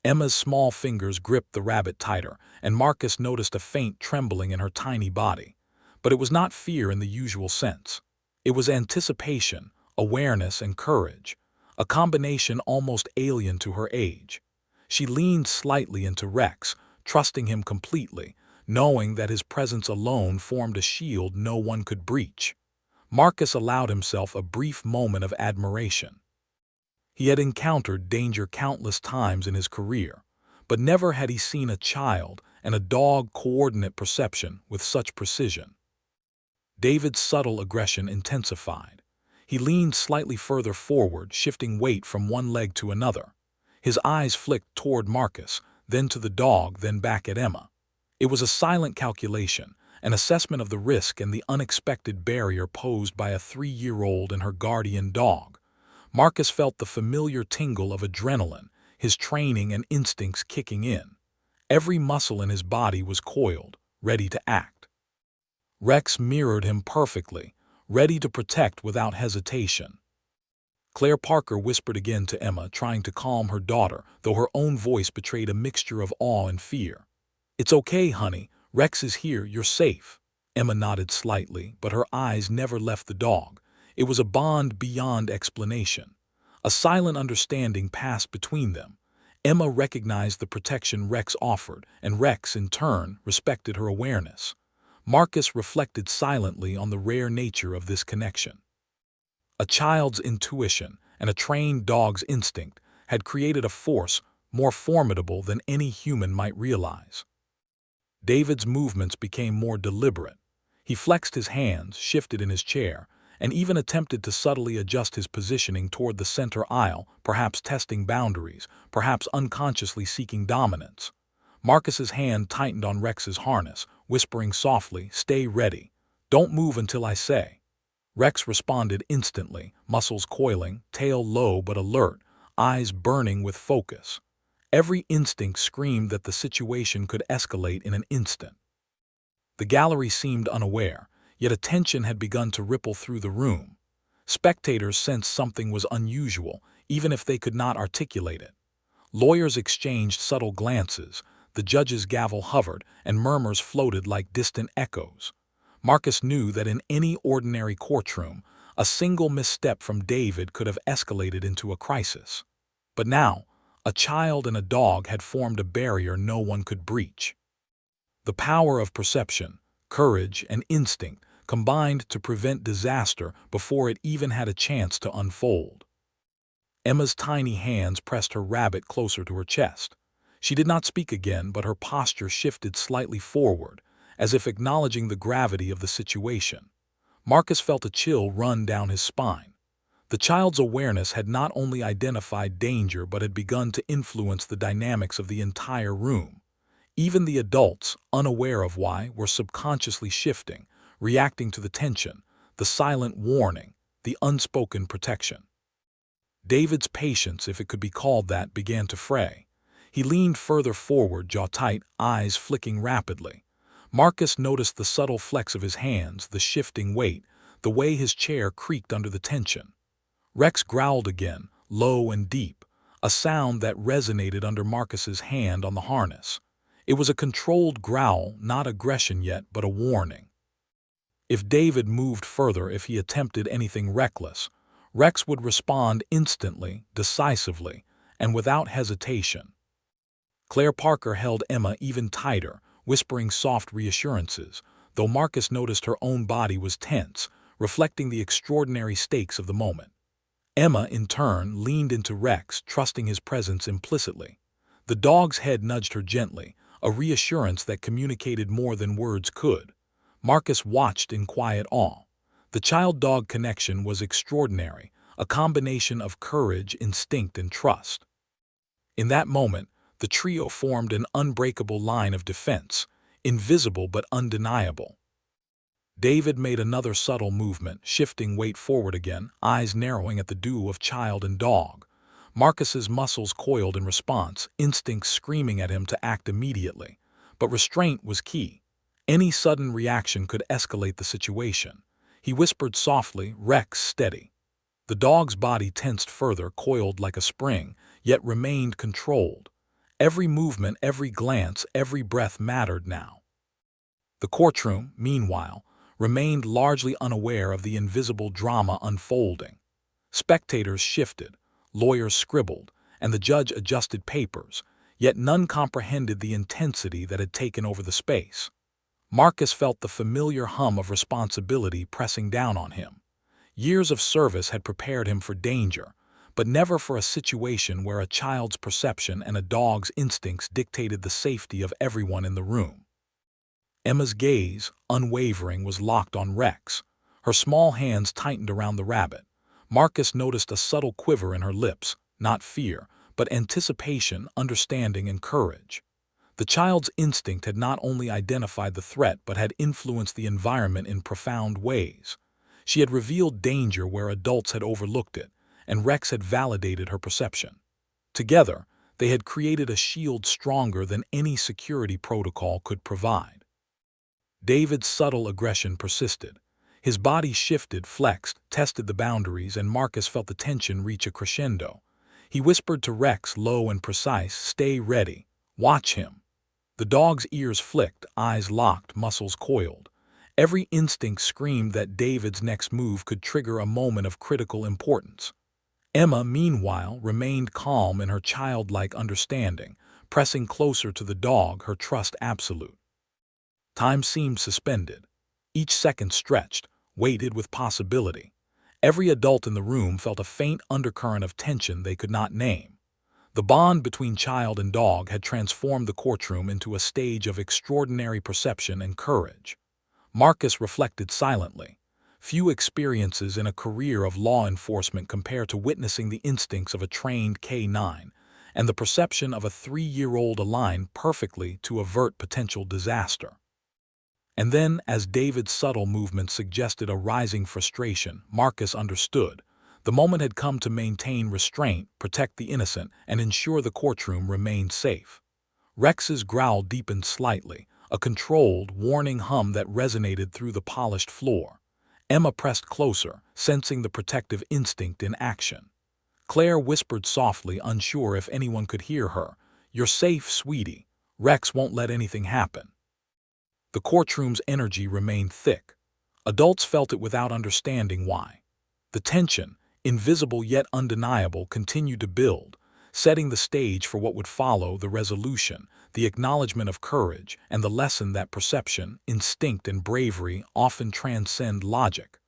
Emma's small fingers gripped the rabbit tighter, and Marcus noticed a faint trembling in her tiny body. But it was not fear in the usual sense. It was anticipation, awareness, and courage, a combination almost alien to her age. She leaned slightly into Rex, trusting him completely, knowing that his presence alone formed a shield no one could breach. Marcus allowed himself a brief moment of admiration. He had encountered danger countless times in his career, but never had he seen a child and a dog coordinate perception with such precision. David's subtle aggression intensified. He leaned slightly further forward, shifting weight from one leg to another. His eyes flicked toward Marcus, then to the dog, then back at Emma. It was a silent calculation, an assessment of the risk and the unexpected barrier posed by a 3-year-old and her guardian dog. Marcus felt the familiar tingle of adrenaline, his training and instincts kicking in. Every muscle in his body was coiled, ready to act. Rex mirrored him perfectly, ready to protect without hesitation. Claire Parker whispered again to Emma, trying to calm her daughter, though her own voice betrayed a mixture of awe and fear. "It's okay, honey. Rex is here. You're safe." Emma nodded slightly, but her eyes never left the dog. It was a bond beyond explanation. A silent understanding passed between them. Emma recognized the protection Rex offered, and Rex, in turn, respected her awareness. Marcus reflected silently on the rare nature of this connection. A child's intuition and a trained dog's instinct had created a force more formidable than any human might realize. David's movements became more deliberate. He flexed his hands, shifted in his chair, and even attempted to subtly adjust his positioning toward the center aisle, perhaps testing boundaries, perhaps unconsciously seeking dominance. Marcus's hand tightened on Rex's harness, whispering softly, "Stay ready. Don't move until I say." Rex responded instantly, muscles coiling, tail low but alert, eyes burning with focus. Every instinct screamed that the situation could escalate in an instant. The gallery seemed unaware, yet a tension had begun to ripple through the room. Spectators sensed something was unusual, even if they could not articulate it. Lawyers exchanged subtle glances, the judge's gavel hovered, and murmurs floated like distant echoes. Marcus knew that in any ordinary courtroom, a single misstep from David could have escalated into a crisis. But now, a child and a dog had formed a barrier no one could breach. The power of perception, courage, and instinct combined to prevent disaster before it even had a chance to unfold. Emma's tiny hands pressed her rabbit closer to her chest. She did not speak again, but her posture shifted slightly forward, as if acknowledging the gravity of the situation. Marcus felt a chill run down his spine. The child's awareness had not only identified danger but had begun to influence the dynamics of the entire room. Even the adults, unaware of why, were subconsciously shifting, reacting to the tension, the silent warning, the unspoken protection. David's patience, if it could be called that, began to fray. He leaned further forward, jaw tight, eyes flicking rapidly. Marcus noticed the subtle flex of his hands, the shifting weight, the way his chair creaked under the tension. Rex growled again, low and deep, a sound that resonated under Marcus's hand on the harness. It was a controlled growl, not aggression yet, but a warning. If David moved further, if he attempted anything reckless, Rex would respond instantly, decisively, and without hesitation. Claire Parker held Emma even tighter, whispering soft reassurances, though Marcus noticed her own body was tense, reflecting the extraordinary stakes of the moment. Emma, in turn, leaned into Rex, trusting his presence implicitly. The dog's head nudged her gently, a reassurance that communicated more than words could. Marcus watched in quiet awe. The child-dog connection was extraordinary, a combination of courage, instinct, and trust. In that moment, the trio formed an unbreakable line of defense, invisible but undeniable. David made another subtle movement, shifting weight forward again, eyes narrowing at the duo of child and dog. Marcus's muscles coiled in response, instincts screaming at him to act immediately. But restraint was key. Any sudden reaction could escalate the situation. He whispered softly, "Rex, steady." The dog's body tensed further, coiled like a spring, yet remained controlled. Every movement, every glance, every breath mattered now. The courtroom, meanwhile, remained largely unaware of the invisible drama unfolding. Spectators shifted, lawyers scribbled, and the judge adjusted papers, yet none comprehended the intensity that had taken over the space. Marcus felt the familiar hum of responsibility pressing down on him. Years of service had prepared him for danger, but never for a situation where a child's perception and a dog's instincts dictated the safety of everyone in the room. Emma's gaze, unwavering, was locked on Rex. Her small hands tightened around the rabbit. Marcus noticed a subtle quiver in her lips, not fear, but anticipation, understanding, and courage. The child's instinct had not only identified the threat but had influenced the environment in profound ways. She had revealed danger where adults had overlooked it, and Rex had validated her perception. Together, they had created a shield stronger than any security protocol could provide. David's subtle aggression persisted. His body shifted, flexed, tested the boundaries, and Marcus felt the tension reach a crescendo. He whispered to Rex, low and precise, "Stay ready. Watch him." The dog's ears flicked, eyes locked, muscles coiled. Every instinct screamed that David's next move could trigger a moment of critical importance. Emma, meanwhile, remained calm in her childlike understanding, pressing closer to the dog, her trust absolute. Time seemed suspended. Each second stretched, weighted with possibility. Every adult in the room felt a faint undercurrent of tension they could not name. The bond between child and dog had transformed the courtroom into a stage of extraordinary perception and courage. Marcus reflected silently. Few experiences in a career of law enforcement compare to witnessing the instincts of a trained K9 and the perception of a 3-year-old aligned perfectly to avert potential disaster. And then, as David's subtle movement suggested a rising frustration, Marcus understood. The moment had come to maintain restraint, protect the innocent, and ensure the courtroom remained safe. Rex's growl deepened slightly, a controlled, warning hum that resonated through the polished floor. Emma pressed closer, sensing the protective instinct in action. Claire whispered softly, unsure if anyone could hear her, "You're safe, sweetie. Rex won't let anything happen." The courtroom's energy remained thick. Adults felt it without understanding why. The tension, invisible yet undeniable, continued to build, setting the stage for what would follow: the resolution, the acknowledgement of courage, and the lesson that perception, instinct, and bravery often transcend logic.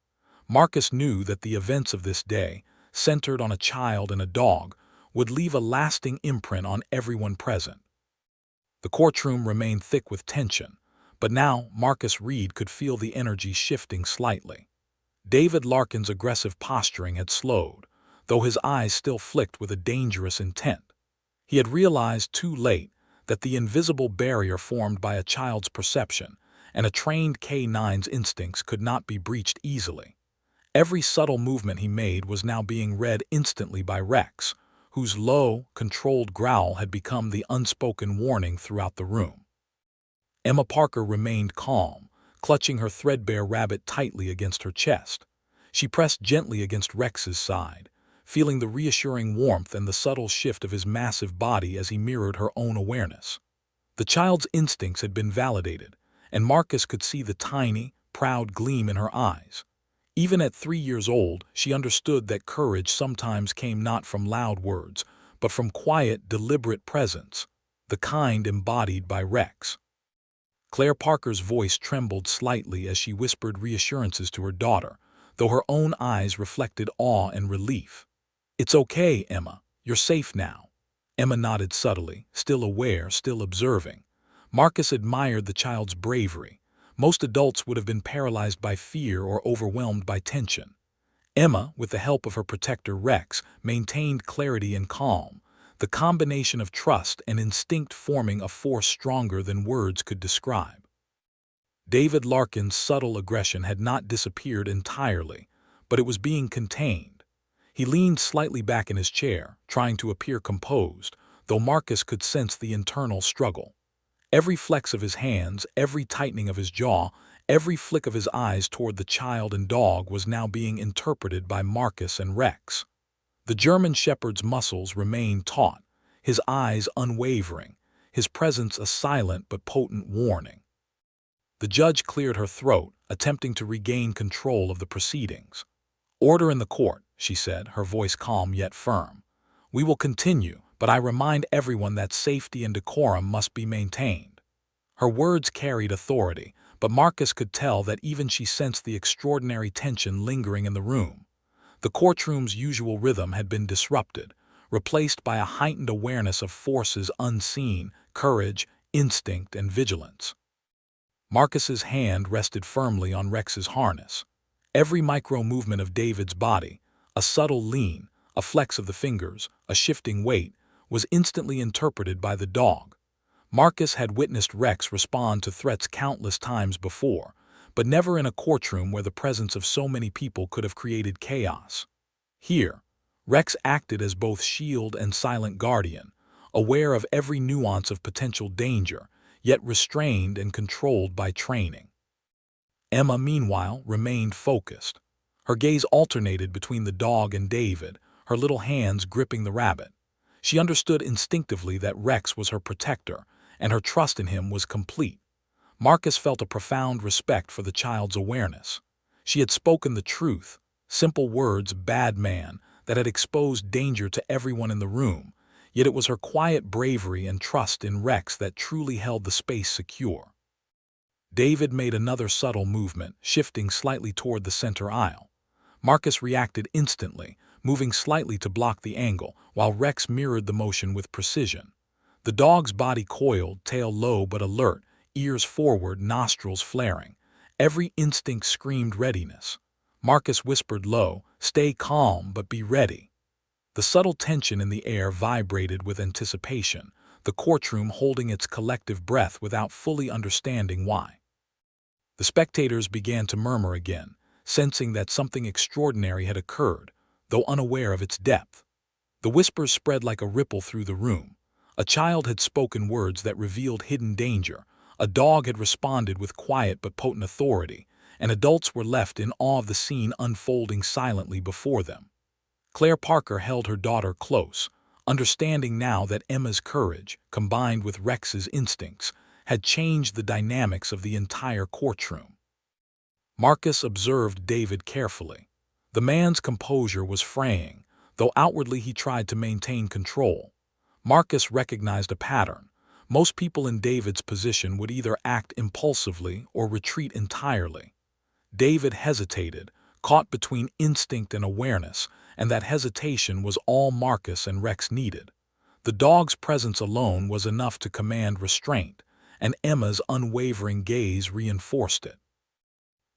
Marcus knew that the events of this day, centered on a child and a dog, would leave a lasting imprint on everyone present. The courtroom remained thick with tension, but now Marcus Reed could feel the energy shifting slightly. David Larkin's aggressive posturing had slowed, though his eyes still flicked with a dangerous intent. He had realized too late that the invisible barrier formed by a child's perception and a trained K9's instincts could not be breached easily. Every subtle movement he made was now being read instantly by Rex, whose low, controlled growl had become the unspoken warning throughout the room. Emma Parker remained calm, clutching her threadbare rabbit tightly against her chest. She pressed gently against Rex's side, feeling the reassuring warmth and the subtle shift of his massive body as he mirrored her own awareness. The child's instincts had been validated, and Marcus could see the tiny, proud gleam in her eyes. Even at 3 years old, she understood that courage sometimes came not from loud words, but from quiet, deliberate presence, the kind embodied by Rex. Claire Parker's voice trembled slightly as she whispered reassurances to her daughter, though her own eyes reflected awe and relief. "It's okay, Emma. You're safe now." Emma nodded subtly, still aware, still observing. Marcus admired the child's bravery. Most adults would have been paralyzed by fear or overwhelmed by tension. Emma, with the help of her protector Rex, maintained clarity and calm, the combination of trust and instinct forming a force stronger than words could describe. David Larkin's subtle aggression had not disappeared entirely, but it was being contained. He leaned slightly back in his chair, trying to appear composed, though Marcus could sense the internal struggle. Every flex of his hands, every tightening of his jaw, every flick of his eyes toward the child and dog was now being interpreted by Marcus and Rex. The German shepherd's muscles remained taut, his eyes unwavering, his presence a silent but potent warning. The judge cleared her throat, attempting to regain control of the proceedings. "Order in the court," she said, her voice calm yet firm. "We will continue, but I remind everyone that safety and decorum must be maintained." Her words carried authority, but Marcus could tell that even she sensed the extraordinary tension lingering in the room. The courtroom's usual rhythm had been disrupted, replaced by a heightened awareness of forces unseen, courage, instinct, and vigilance. Marcus's hand rested firmly on Rex's harness. Every micro-movement of David's body, a subtle lean, a flex of the fingers, a shifting weight, was instantly interpreted by the dog. Marcus had witnessed Rex respond to threats countless times before, but never in a courtroom where the presence of so many people could have created chaos. Here, Rex acted as both shield and silent guardian, aware of every nuance of potential danger, yet restrained and controlled by training. Emma, meanwhile, remained focused. Her gaze alternated between the dog and David, her little hands gripping the rabbit. She understood instinctively that Rex was her protector, and her trust in him was complete. Marcus felt a profound respect for the child's awareness. She had spoken the truth, simple words, "bad man," that had exposed danger to everyone in the room, yet it was her quiet bravery and trust in Rex that truly held the space secure. David made another subtle movement, shifting slightly toward the center aisle. Marcus reacted instantly, moving slightly to block the angle, while Rex mirrored the motion with precision. The dog's body coiled, tail low but alert, ears forward, nostrils flaring. Every instinct screamed readiness. Marcus whispered low, "Stay calm, but be ready." The subtle tension in the air vibrated with anticipation, the courtroom holding its collective breath without fully understanding why. The spectators began to murmur again, sensing that something extraordinary had occurred, though unaware of its depth. The whispers spread like a ripple through the room. A child had spoken words that revealed hidden danger, a dog had responded with quiet but potent authority, and adults were left in awe of the scene unfolding silently before them. Claire Parker held her daughter close, understanding now that Emma's courage, combined with Rex's instincts, had changed the dynamics of the entire courtroom. Marcus observed David carefully. The man's composure was fraying, though outwardly he tried to maintain control. Marcus recognized a pattern. Most people in David's position would either act impulsively or retreat entirely. David hesitated, caught between instinct and awareness, and that hesitation was all Marcus and Rex needed. The dog's presence alone was enough to command restraint, and Emma's unwavering gaze reinforced it.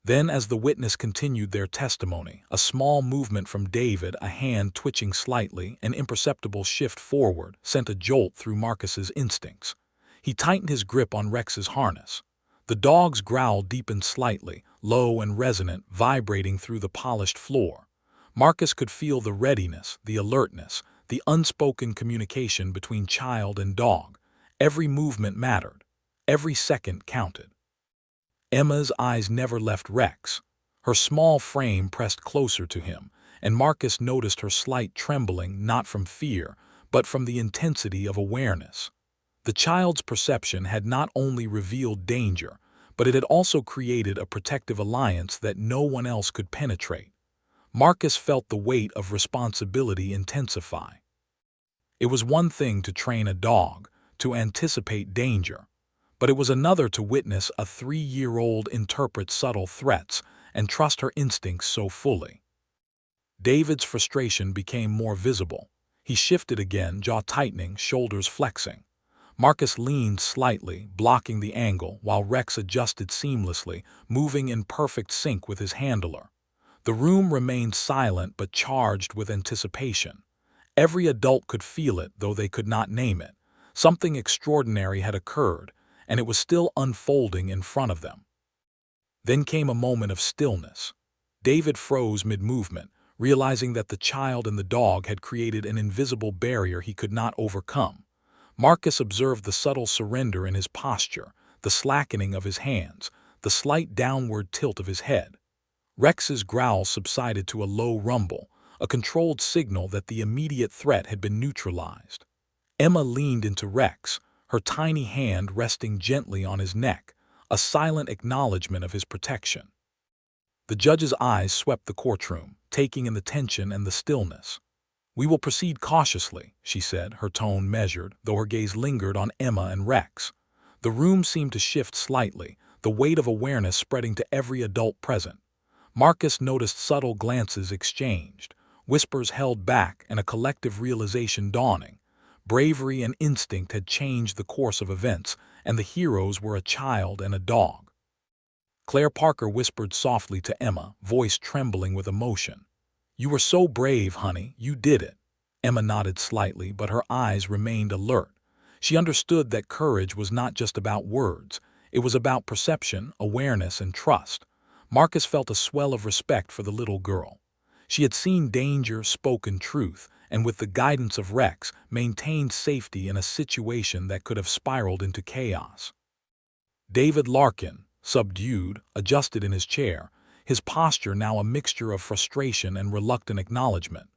Then, as the witness continued their testimony, a small movement from David, a hand twitching slightly, an imperceptible shift forward, sent a jolt through Marcus's instincts. He tightened his grip on Rex's harness. The dog's growl deepened slightly, low and resonant, vibrating through the polished floor. Marcus could feel the readiness, the alertness, the unspoken communication between child and dog. Every movement mattered. Every second counted. Emma's eyes never left Rex. Her small frame pressed closer to him, and Marcus noticed her slight trembling not from fear, but from the intensity of awareness. The child's perception had not only revealed danger, but it had also created a protective alliance that no one else could penetrate. Marcus felt the weight of responsibility intensify. It was one thing to train a dog, to anticipate danger, but it was another to witness a 3-year-old interpret subtle threats and trust her instincts so fully. David's frustration became more visible. He shifted again, jaw tightening, shoulders flexing. Marcus leaned slightly, blocking the angle, while Rex adjusted seamlessly, moving in perfect sync with his handler. The room remained silent but charged with anticipation. Every adult could feel it, though they could not name it. Something extraordinary had occurred, and it was still unfolding in front of them. Then came a moment of stillness. David froze mid-movement, realizing that the child and the dog had created an invisible barrier he could not overcome. Marcus observed the subtle surrender in his posture, the slackening of his hands, the slight downward tilt of his head. Rex's growl subsided to a low rumble, a controlled signal that the immediate threat had been neutralized. Emma leaned into Rex, her tiny hand resting gently on his neck, a silent acknowledgement of his protection. The judge's eyes swept the courtroom, taking in the tension and the stillness. "We will proceed cautiously," she said, her tone measured, though her gaze lingered on Emma and Rex. The room seemed to shift slightly, the weight of awareness spreading to every adult present. Marcus noticed subtle glances exchanged, whispers held back, and a collective realization dawning. Bravery and instinct had changed the course of events, and the heroes were a child and a dog. Claire Parker whispered softly to Emma, voice trembling with emotion. "You were so brave, honey, you did it." Emma nodded slightly, but her eyes remained alert. She understood that courage was not just about words, it was about perception, awareness, and trust. Marcus felt a swell of respect for the little girl. She had seen danger, spoken truth, and with the guidance of Rex, maintained safety in a situation that could have spiraled into chaos. David Larkin, subdued, adjusted in his chair, his posture now a mixture of frustration and reluctant acknowledgement.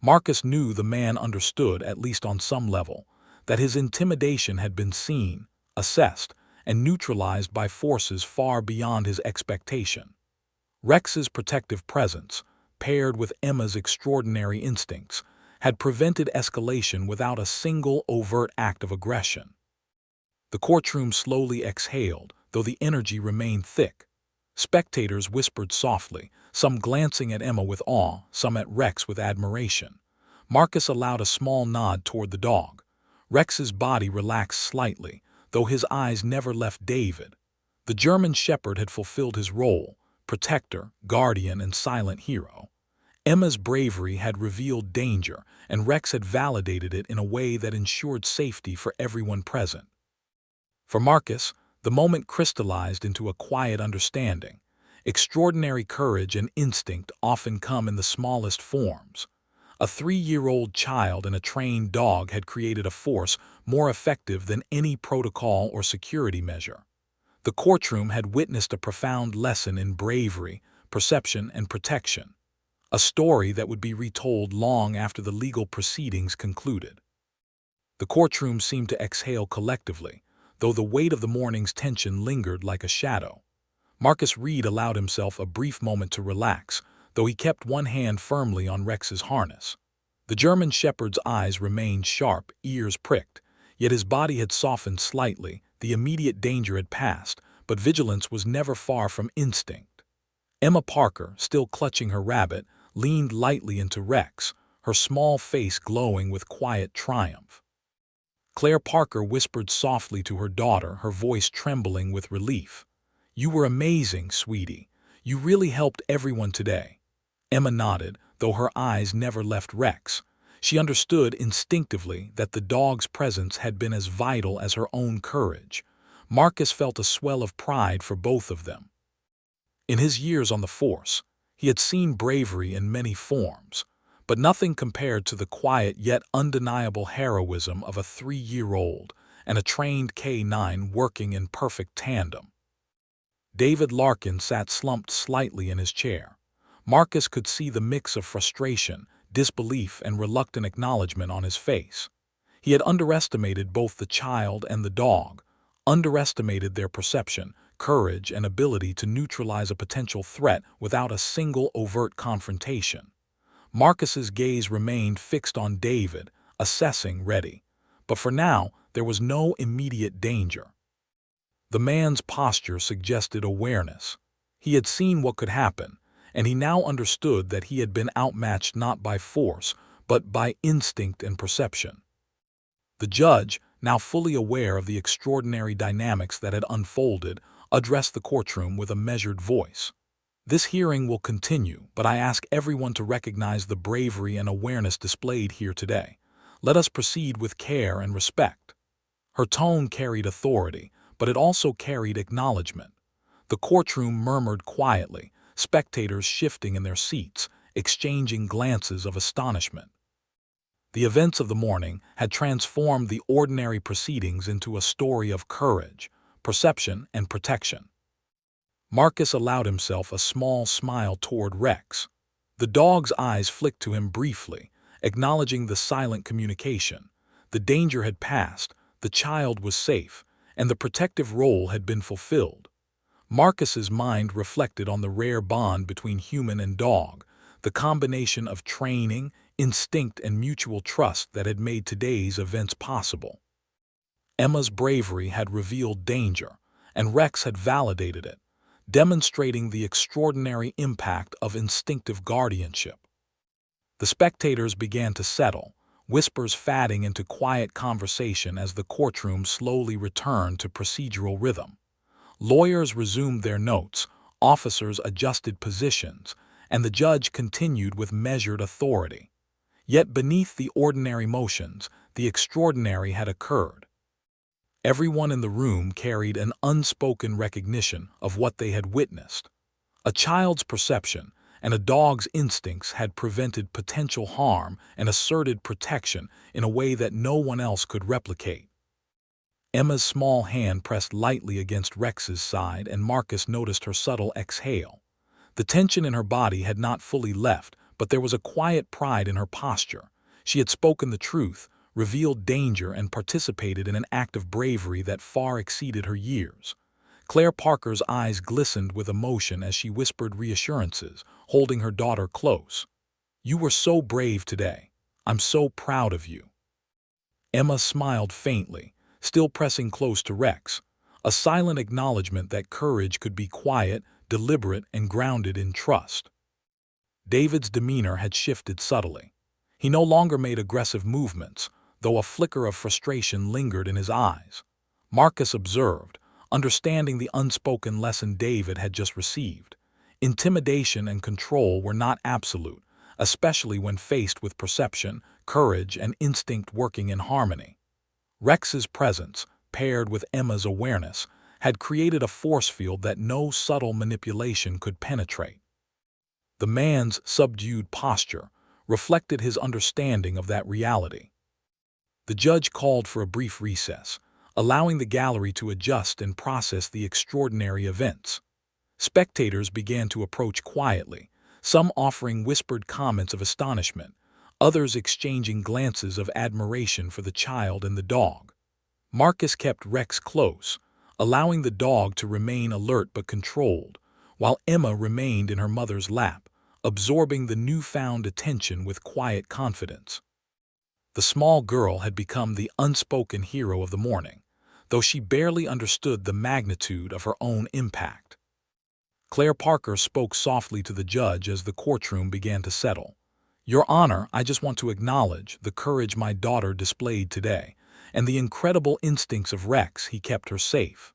Marcus knew the man understood, at least on some level, that his intimidation had been seen, assessed, and neutralized by forces far beyond his expectation. Rex's protective presence, paired with Emma's extraordinary instincts, had prevented escalation without a single overt act of aggression. The courtroom slowly exhaled, though the energy remained thick. Spectators whispered softly, some glancing at Emma with awe, some at Rex with admiration. Marcus allowed a small nod toward the dog. Rex's body relaxed slightly, though his eyes never left David. The German shepherd had fulfilled his role, protector, guardian, and silent hero. Emma's bravery had revealed danger, and Rex had validated it in a way that ensured safety for everyone present. For Marcus, the moment crystallized into a quiet understanding. Extraordinary courage and instinct often come in the smallest forms. A 3-year-old child and a trained dog had created a force more effective than any protocol or security measure. The courtroom had witnessed a profound lesson in bravery, perception, and protection. A story that would be retold long after the legal proceedings concluded. The courtroom seemed to exhale collectively, though the weight of the morning's tension lingered like a shadow. Marcus Reed allowed himself a brief moment to relax, though he kept one hand firmly on Rex's harness. The German shepherd's eyes remained sharp, ears pricked, yet his body had softened slightly. The immediate danger had passed, but vigilance was never far from instinct. Emma Parker, still clutching her rabbit, leaned lightly into Rex, her small face glowing with quiet triumph. Claire Parker whispered softly to her daughter, her voice trembling with relief. "You were amazing, sweetie. You really helped everyone today." Emma nodded, though her eyes never left Rex. She understood instinctively that the dog's presence had been as vital as her own courage. Marcus felt a swell of pride for both of them. In his years on the force, he had seen bravery in many forms, but nothing compared to the quiet yet undeniable heroism of a 3-year-old and a trained K9 working in perfect tandem. David Larkin sat slumped slightly in his chair. Marcus could see the mix of frustration, disbelief, and reluctant acknowledgement on his face. He had underestimated both the child and the dog, underestimated their perception, courage, and ability to neutralize a potential threat without a single overt confrontation. Marcus's gaze remained fixed on David, assessing, ready. But for now, there was no immediate danger. The man's posture suggested awareness. He had seen what could happen, and he now understood that he had been outmatched not by force, but by instinct and perception. The judge, now fully aware of the extraordinary dynamics that had unfolded, addressed the courtroom with a measured voice. This hearing will continue, but I ask everyone to recognize the bravery and awareness displayed here today. Let us proceed with care and respect. Her tone carried authority, but it also carried acknowledgement. The courtroom murmured quietly, spectators shifting in their seats, exchanging glances of astonishment. The events of the morning had transformed the ordinary proceedings into a story of courage, perception, and protection. Marcus allowed himself a small smile toward Rex. The dog's eyes flicked to him briefly, acknowledging the silent communication. The danger had passed, the child was safe, and the protective role had been fulfilled. Marcus's mind reflected on the rare bond between human and dog, the combination of training, instinct, and mutual trust that had made today's events possible. Emma's bravery had revealed danger, and Rex had validated it, demonstrating the extraordinary impact of instinctive guardianship. The spectators began to settle, whispers fading into quiet conversation as the courtroom slowly returned to procedural rhythm. Lawyers resumed their notes, officers adjusted positions, and the judge continued with measured authority. Yet beneath the ordinary motions, the extraordinary had occurred. Everyone in the room carried an unspoken recognition of what they had witnessed. A child's perception and a dog's instincts had prevented potential harm and asserted protection in a way that no one else could replicate. Emma's small hand pressed lightly against Rex's side, and Marcus noticed her subtle exhale. The tension in her body had not fully left, but there was a quiet pride in her posture. She had spoken the truth, revealed danger, and participated in an act of bravery that far exceeded her years. Claire Parker's eyes glistened with emotion as she whispered reassurances, holding her daughter close. "You were so brave today. I'm so proud of you." Emma smiled faintly, still pressing close to Rex, a silent acknowledgement that courage could be quiet, deliberate, and grounded in trust. David's demeanor had shifted subtly. He no longer made aggressive movements, though a flicker of frustration lingered in his eyes. Marcus observed, understanding the unspoken lesson David had just received. Intimidation and control were not absolute, especially when faced with perception, courage, and instinct working in harmony. Rex's presence, paired with Emma's awareness, had created a force field that no subtle manipulation could penetrate. The man's subdued posture reflected his understanding of that reality. The judge called for a brief recess, allowing the gallery to adjust and process the extraordinary events. Spectators began to approach quietly, some offering whispered comments of astonishment, others exchanging glances of admiration for the child and the dog. Marcus kept Rex close, allowing the dog to remain alert but controlled, while Emma remained in her mother's lap, absorbing the newfound attention with quiet confidence. The small girl had become the unspoken hero of the morning, though she barely understood the magnitude of her own impact. Claire Parker spoke softly to the judge as the courtroom began to settle. "Your Honor, I just want to acknowledge the courage my daughter displayed today, and the incredible instincts of Rex. He kept her safe."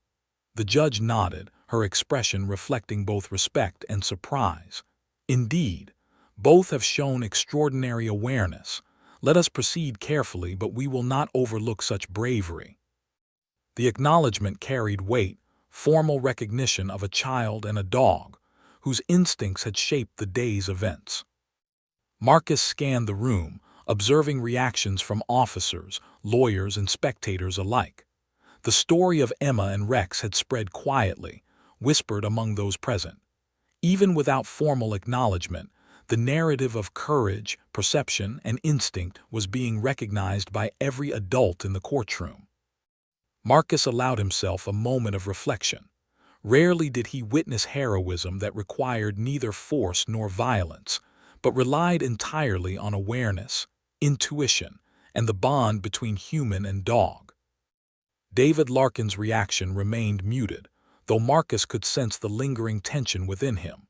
The judge nodded, her expression reflecting both respect and surprise. "Indeed, both have shown extraordinary awareness. Let us proceed carefully, but we will not overlook such bravery." The acknowledgement carried weight, formal recognition of a child and a dog, whose instincts had shaped the day's events. Marcus scanned the room, observing reactions from officers, lawyers, and spectators alike. The story of Emma and Rex had spread quietly, whispered among those present. Even without formal acknowledgement, The narrative of courage, perception, and instinct was being recognized by every adult in the courtroom. Marcus allowed himself a moment of reflection. Rarely did he witness heroism that required neither force nor violence, but relied entirely on awareness, intuition, and the bond between human and dog. David Larkin's reaction remained muted, though Marcus could sense the lingering tension within him.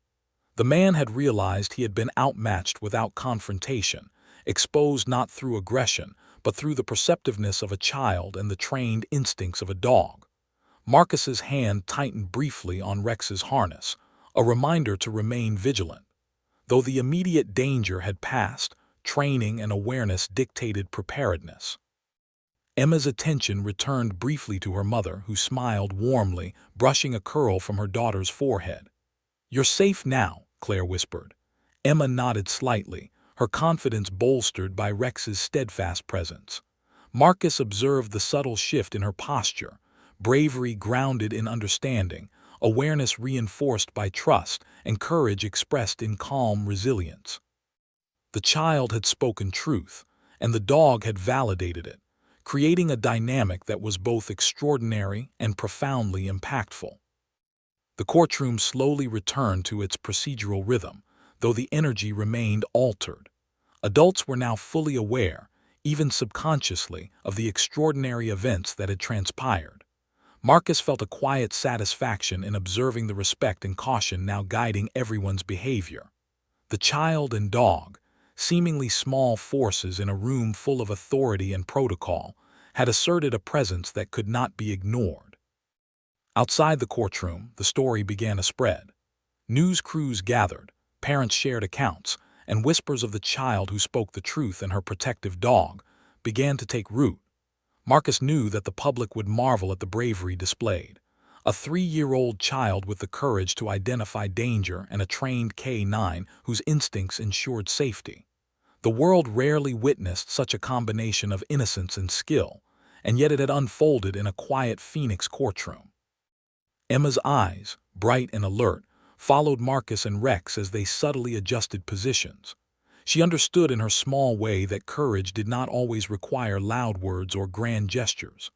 The man had realized he had been outmatched without confrontation, exposed not through aggression, but through the perceptiveness of a child and the trained instincts of a dog. Marcus's hand tightened briefly on Rex's harness, a reminder to remain vigilant. Though the immediate danger had passed, training and awareness dictated preparedness. Emma's attention returned briefly to her mother, who smiled warmly, brushing a curl from her daughter's forehead. "You're safe now," Claire whispered. Emma nodded slightly, her confidence bolstered by Rex's steadfast presence. Marcus observed the subtle shift in her posture, bravery grounded in understanding, awareness reinforced by trust, and courage expressed in calm resilience. The child had spoken truth, and the dog had validated it, creating a dynamic that was both extraordinary and profoundly impactful. The courtroom slowly returned to its procedural rhythm, though the energy remained altered. Adults were now fully aware, even subconsciously, of the extraordinary events that had transpired. Marcus felt a quiet satisfaction in observing the respect and caution now guiding everyone's behavior. The child and dog, seemingly small forces in a room full of authority and protocol, had asserted a presence that could not be ignored. Outside the courtroom, the story began to spread. News crews gathered, parents shared accounts, and whispers of the child who spoke the truth and her protective dog began to take root. Marcus knew that the public would marvel at the bravery displayed. A 3-year-old child with the courage to identify danger and a trained K9 whose instincts ensured safety. The world rarely witnessed such a combination of innocence and skill, and yet it had unfolded in a quiet Phoenix courtroom. Emma's eyes, bright and alert, followed Marcus and Rex as they subtly adjusted positions. She understood in her small way that courage did not always require loud words or grand gestures.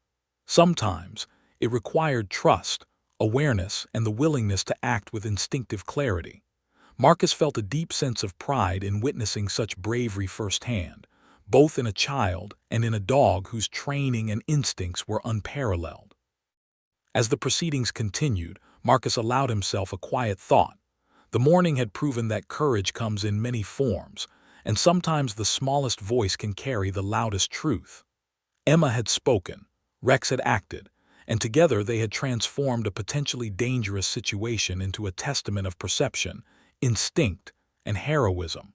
Sometimes, it required trust, awareness, and the willingness to act with instinctive clarity. Marcus felt a deep sense of pride in witnessing such bravery firsthand, both in a child and in a dog whose training and instincts were unparalleled. As the proceedings continued, Marcus allowed himself a quiet thought. The morning had proven that courage comes in many forms, and sometimes the smallest voice can carry the loudest truth. Emma had spoken, Rex had acted, and together they had transformed a potentially dangerous situation into a testament of perception, instinct, and heroism.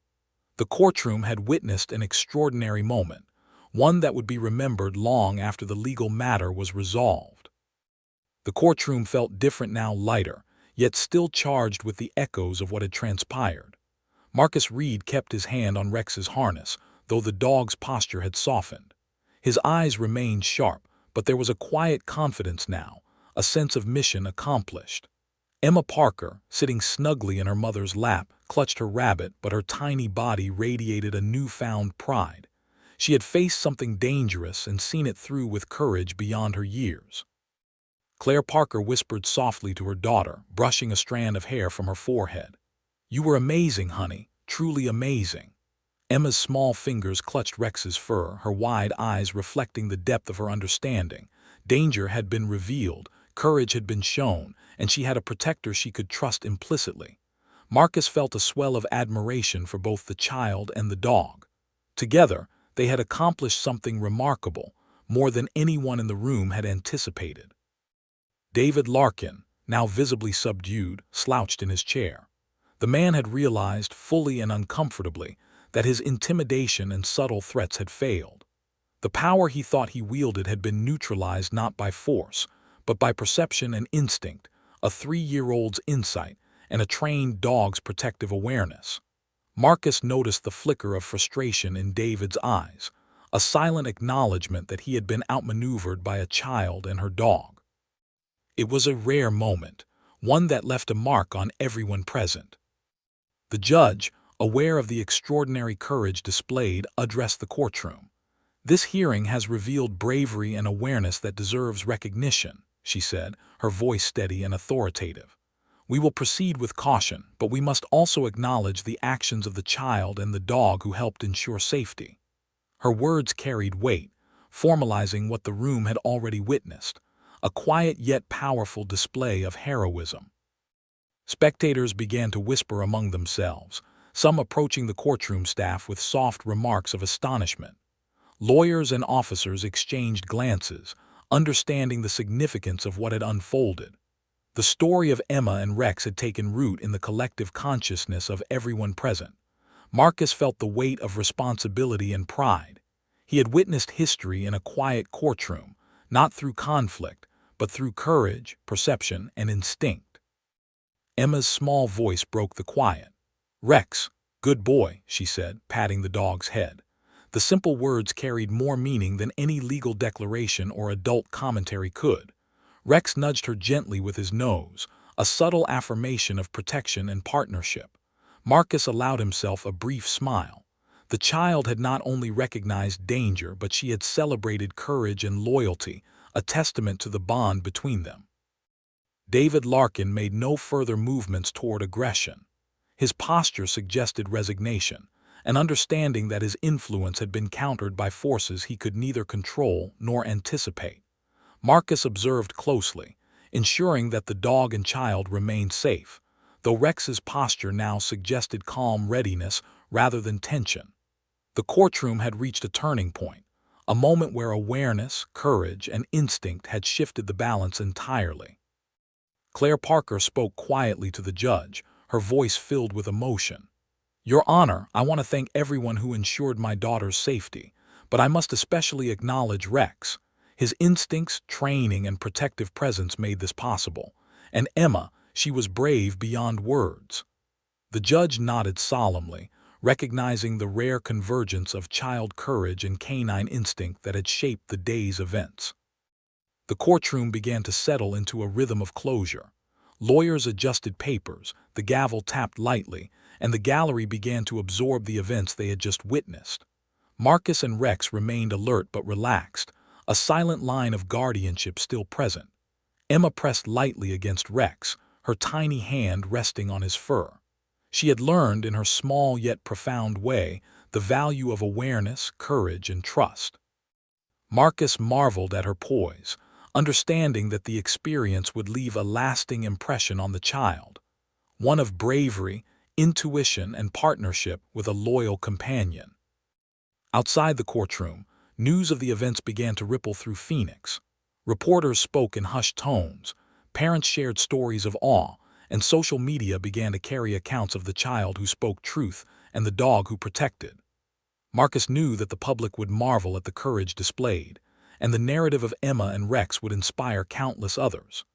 The courtroom had witnessed an extraordinary moment, one that would be remembered long after the legal matter was resolved. The courtroom felt different now, lighter, yet still charged with the echoes of what had transpired. Marcus Reed kept his hand on Rex's harness, though the dog's posture had softened. His eyes remained sharp, but there was a quiet confidence now, a sense of mission accomplished. Emma Parker, sitting snugly in her mother's lap, clutched her rabbit, but her tiny body radiated a newfound pride. She had faced something dangerous and seen it through with courage beyond her years. Claire Parker whispered softly to her daughter, brushing a strand of hair from her forehead. "You were amazing, honey, truly amazing." Emma's small fingers clutched Rex's fur, her wide eyes reflecting the depth of her understanding. Danger had been revealed, courage had been shown, and she had a protector she could trust implicitly. Marcus felt a swell of admiration for both the child and the dog. Together, they had accomplished something remarkable, more than anyone in the room had anticipated. David Larkin, now visibly subdued, slouched in his chair. The man had realized, fully and uncomfortably, that his intimidation and subtle threats had failed. The power he thought he wielded had been neutralized not by force, but by perception and instinct, a 3-year-old's insight, and a trained dog's protective awareness. Marcus noticed the flicker of frustration in David's eyes, a silent acknowledgement that he had been outmaneuvered by a child and her dog. It was a rare moment, one that left a mark on everyone present. The judge, aware of the extraordinary courage displayed, addressed the courtroom. "This hearing has revealed bravery and awareness that deserves recognition," she said, her voice steady and authoritative. "We will proceed with caution, but we must also acknowledge the actions of the child and the dog who helped ensure safety." Her words carried weight, formalizing what the room had already witnessed, a quiet yet powerful display of heroism. Spectators began to whisper among themselves, some approaching the courtroom staff with soft remarks of astonishment. Lawyers and officers exchanged glances, understanding the significance of what had unfolded. The story of Emma and Rex had taken root in the collective consciousness of everyone present. Marcus felt the weight of responsibility and pride. He had witnessed history in a quiet courtroom, not through conflict, but through courage, perception, and instinct. Emma's small voice broke the quiet. "Rex, good boy," she said, patting the dog's head. The simple words carried more meaning than any legal declaration or adult commentary could. Rex nudged her gently with his nose, a subtle affirmation of protection and partnership. Marcus allowed himself a brief smile. The child had not only recognized danger, but she had celebrated courage and loyalty, a testament to the bond between them. David Larkin made no further movements toward aggression. His posture suggested resignation, an understanding that his influence had been countered by forces he could neither control nor anticipate. Marcus observed closely, ensuring that the dog and child remained safe, though Rex's posture now suggested calm readiness rather than tension. The courtroom had reached a turning point, a moment where awareness, courage, and instinct had shifted the balance entirely. Claire Parker spoke quietly to the judge, her voice filled with emotion. "Your Honor, I want to thank everyone who ensured my daughter's safety, but I must especially acknowledge Rex. His instincts, training, and protective presence made this possible. And Emma, she was brave beyond words." The judge nodded solemnly, recognizing the rare convergence of child courage and canine instinct that had shaped the day's events. The courtroom began to settle into a rhythm of closure. Lawyers adjusted papers, the gavel tapped lightly, and the gallery began to absorb the events they had just witnessed. Marcus and Rex remained alert but relaxed, a silent line of guardianship still present. Emma pressed lightly against Rex, her tiny hand resting on his fur. She had learned, in her small yet profound way, the value of awareness, courage, and trust. Marcus marveled at her poise, understanding that the experience would leave a lasting impression on the child, one of bravery, intuition, and partnership with a loyal companion. Outside the courtroom, news of the events began to ripple through Phoenix. Reporters spoke in hushed tones, parents shared stories of awe, and social media began to carry accounts of the child who spoke truth and the dog who protected. Marcus knew that the public would marvel at the courage displayed, and the narrative of Emma and Rex would inspire countless others.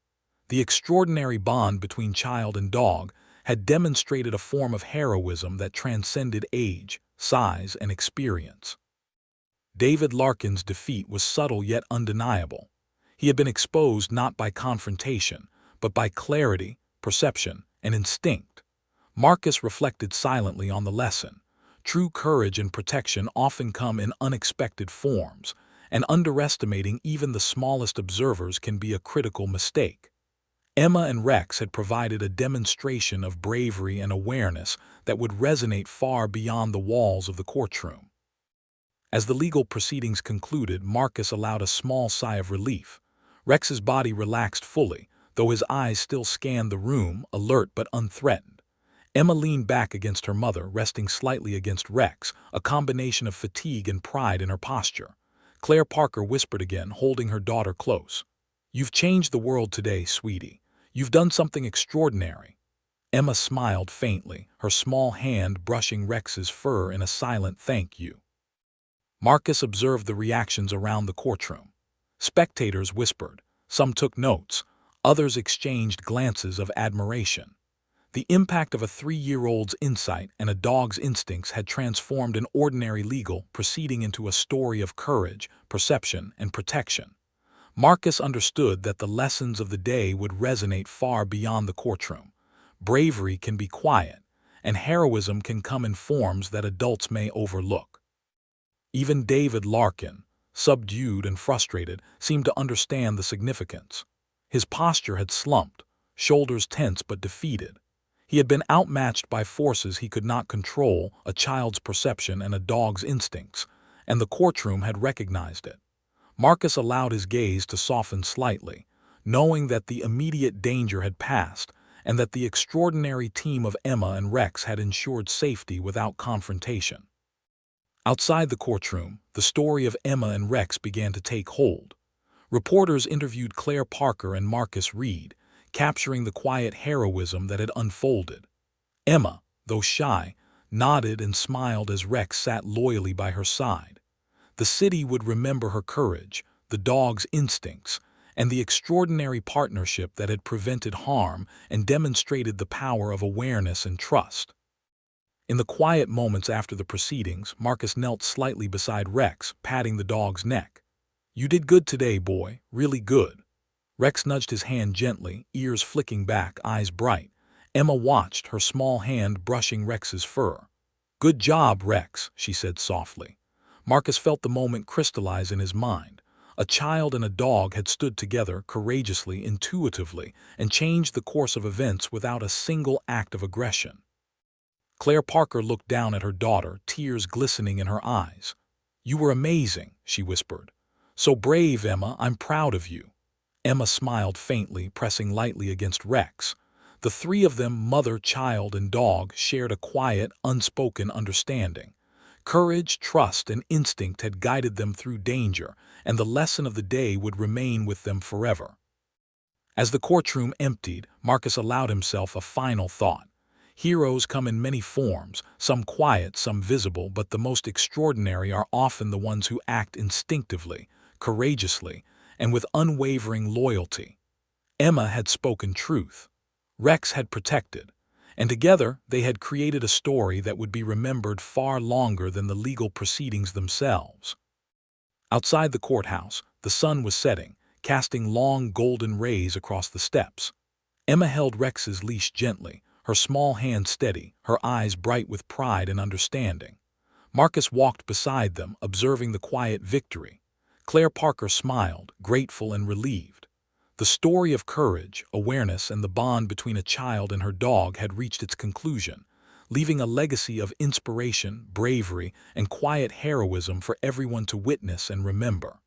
The extraordinary bond between child and dog had demonstrated a form of heroism that transcended age, size, and experience. David Larkin's defeat was subtle yet undeniable. He had been exposed not by confrontation, but by clarity, perception, and instinct. Marcus reflected silently on the lesson. True courage and protection often come in unexpected forms, and underestimating even the smallest observers can be a critical mistake. Emma and Rex had provided a demonstration of bravery and awareness that would resonate far beyond the walls of the courtroom. As the legal proceedings concluded, Marcus allowed a small sigh of relief. Rex's body relaxed fully, though his eyes still scanned the room, alert but unthreatened. Emma leaned back against her mother, resting slightly against Rex, a combination of fatigue and pride in her posture. Claire Parker whispered again, holding her daughter close. "You've changed the world today, sweetie. You've done something extraordinary." Emma smiled faintly, her small hand brushing Rex's fur in a silent thank you. Marcus observed the reactions around the courtroom. Spectators whispered, some took notes, others exchanged glances of admiration. The impact of a 3-year-old's insight and a dog's instincts had transformed an ordinary legal proceeding into a story of courage, perception, and protection. Marcus understood that the lessons of the day would resonate far beyond the courtroom. Bravery can be quiet, and heroism can come in forms that adults may overlook. Even David Larkin, subdued and frustrated, seemed to understand the significance. His posture had slumped, shoulders tense but defeated. He had been outmatched by forces he could not control, a child's perception and a dog's instincts, and the courtroom had recognized it. Marcus allowed his gaze to soften slightly, knowing that the immediate danger had passed and that the extraordinary team of Emma and Rex had ensured safety without confrontation. Outside the courtroom, the story of Emma and Rex began to take hold. Reporters interviewed Claire Parker and Marcus Reed, capturing the quiet heroism that had unfolded. Emma, though shy, nodded and smiled as Rex sat loyally by her side. The city would remember her courage, the dog's instincts, and the extraordinary partnership that had prevented harm and demonstrated the power of awareness and trust. In the quiet moments after the proceedings, Marcus knelt slightly beside Rex, patting the dog's neck. "You did good today, boy, really good." Rex nudged his hand gently, ears flicking back, eyes bright. Emma watched, her small hand brushing Rex's fur. "Good job, Rex," she said softly. Marcus felt the moment crystallize in his mind. A child and a dog had stood together courageously, intuitively, and changed the course of events without a single act of aggression. Claire Parker looked down at her daughter, tears glistening in her eyes. "You were amazing," she whispered. "So brave, Emma, I'm proud of you." Emma smiled faintly, pressing lightly against Rex. The three of them, mother, child, and dog, shared a quiet, unspoken understanding. Courage, trust, and instinct had guided them through danger, and the lesson of the day would remain with them forever. As the courtroom emptied, Marcus allowed himself a final thought. Heroes come in many forms, some quiet, some visible, but the most extraordinary are often the ones who act instinctively, courageously, and with unwavering loyalty. Emma had spoken truth. Rex had protected, and together they had created a story that would be remembered far longer than the legal proceedings themselves. Outside the courthouse, the sun was setting, casting long golden rays across the steps. Emma held Rex's leash gently, her small hand steady, her eyes bright with pride and understanding. Marcus walked beside them, observing the quiet victory. Claire Parker smiled, grateful and relieved. The story of courage, awareness, and the bond between a child and her dog had reached its conclusion, leaving a legacy of inspiration, bravery, and quiet heroism for everyone to witness and remember.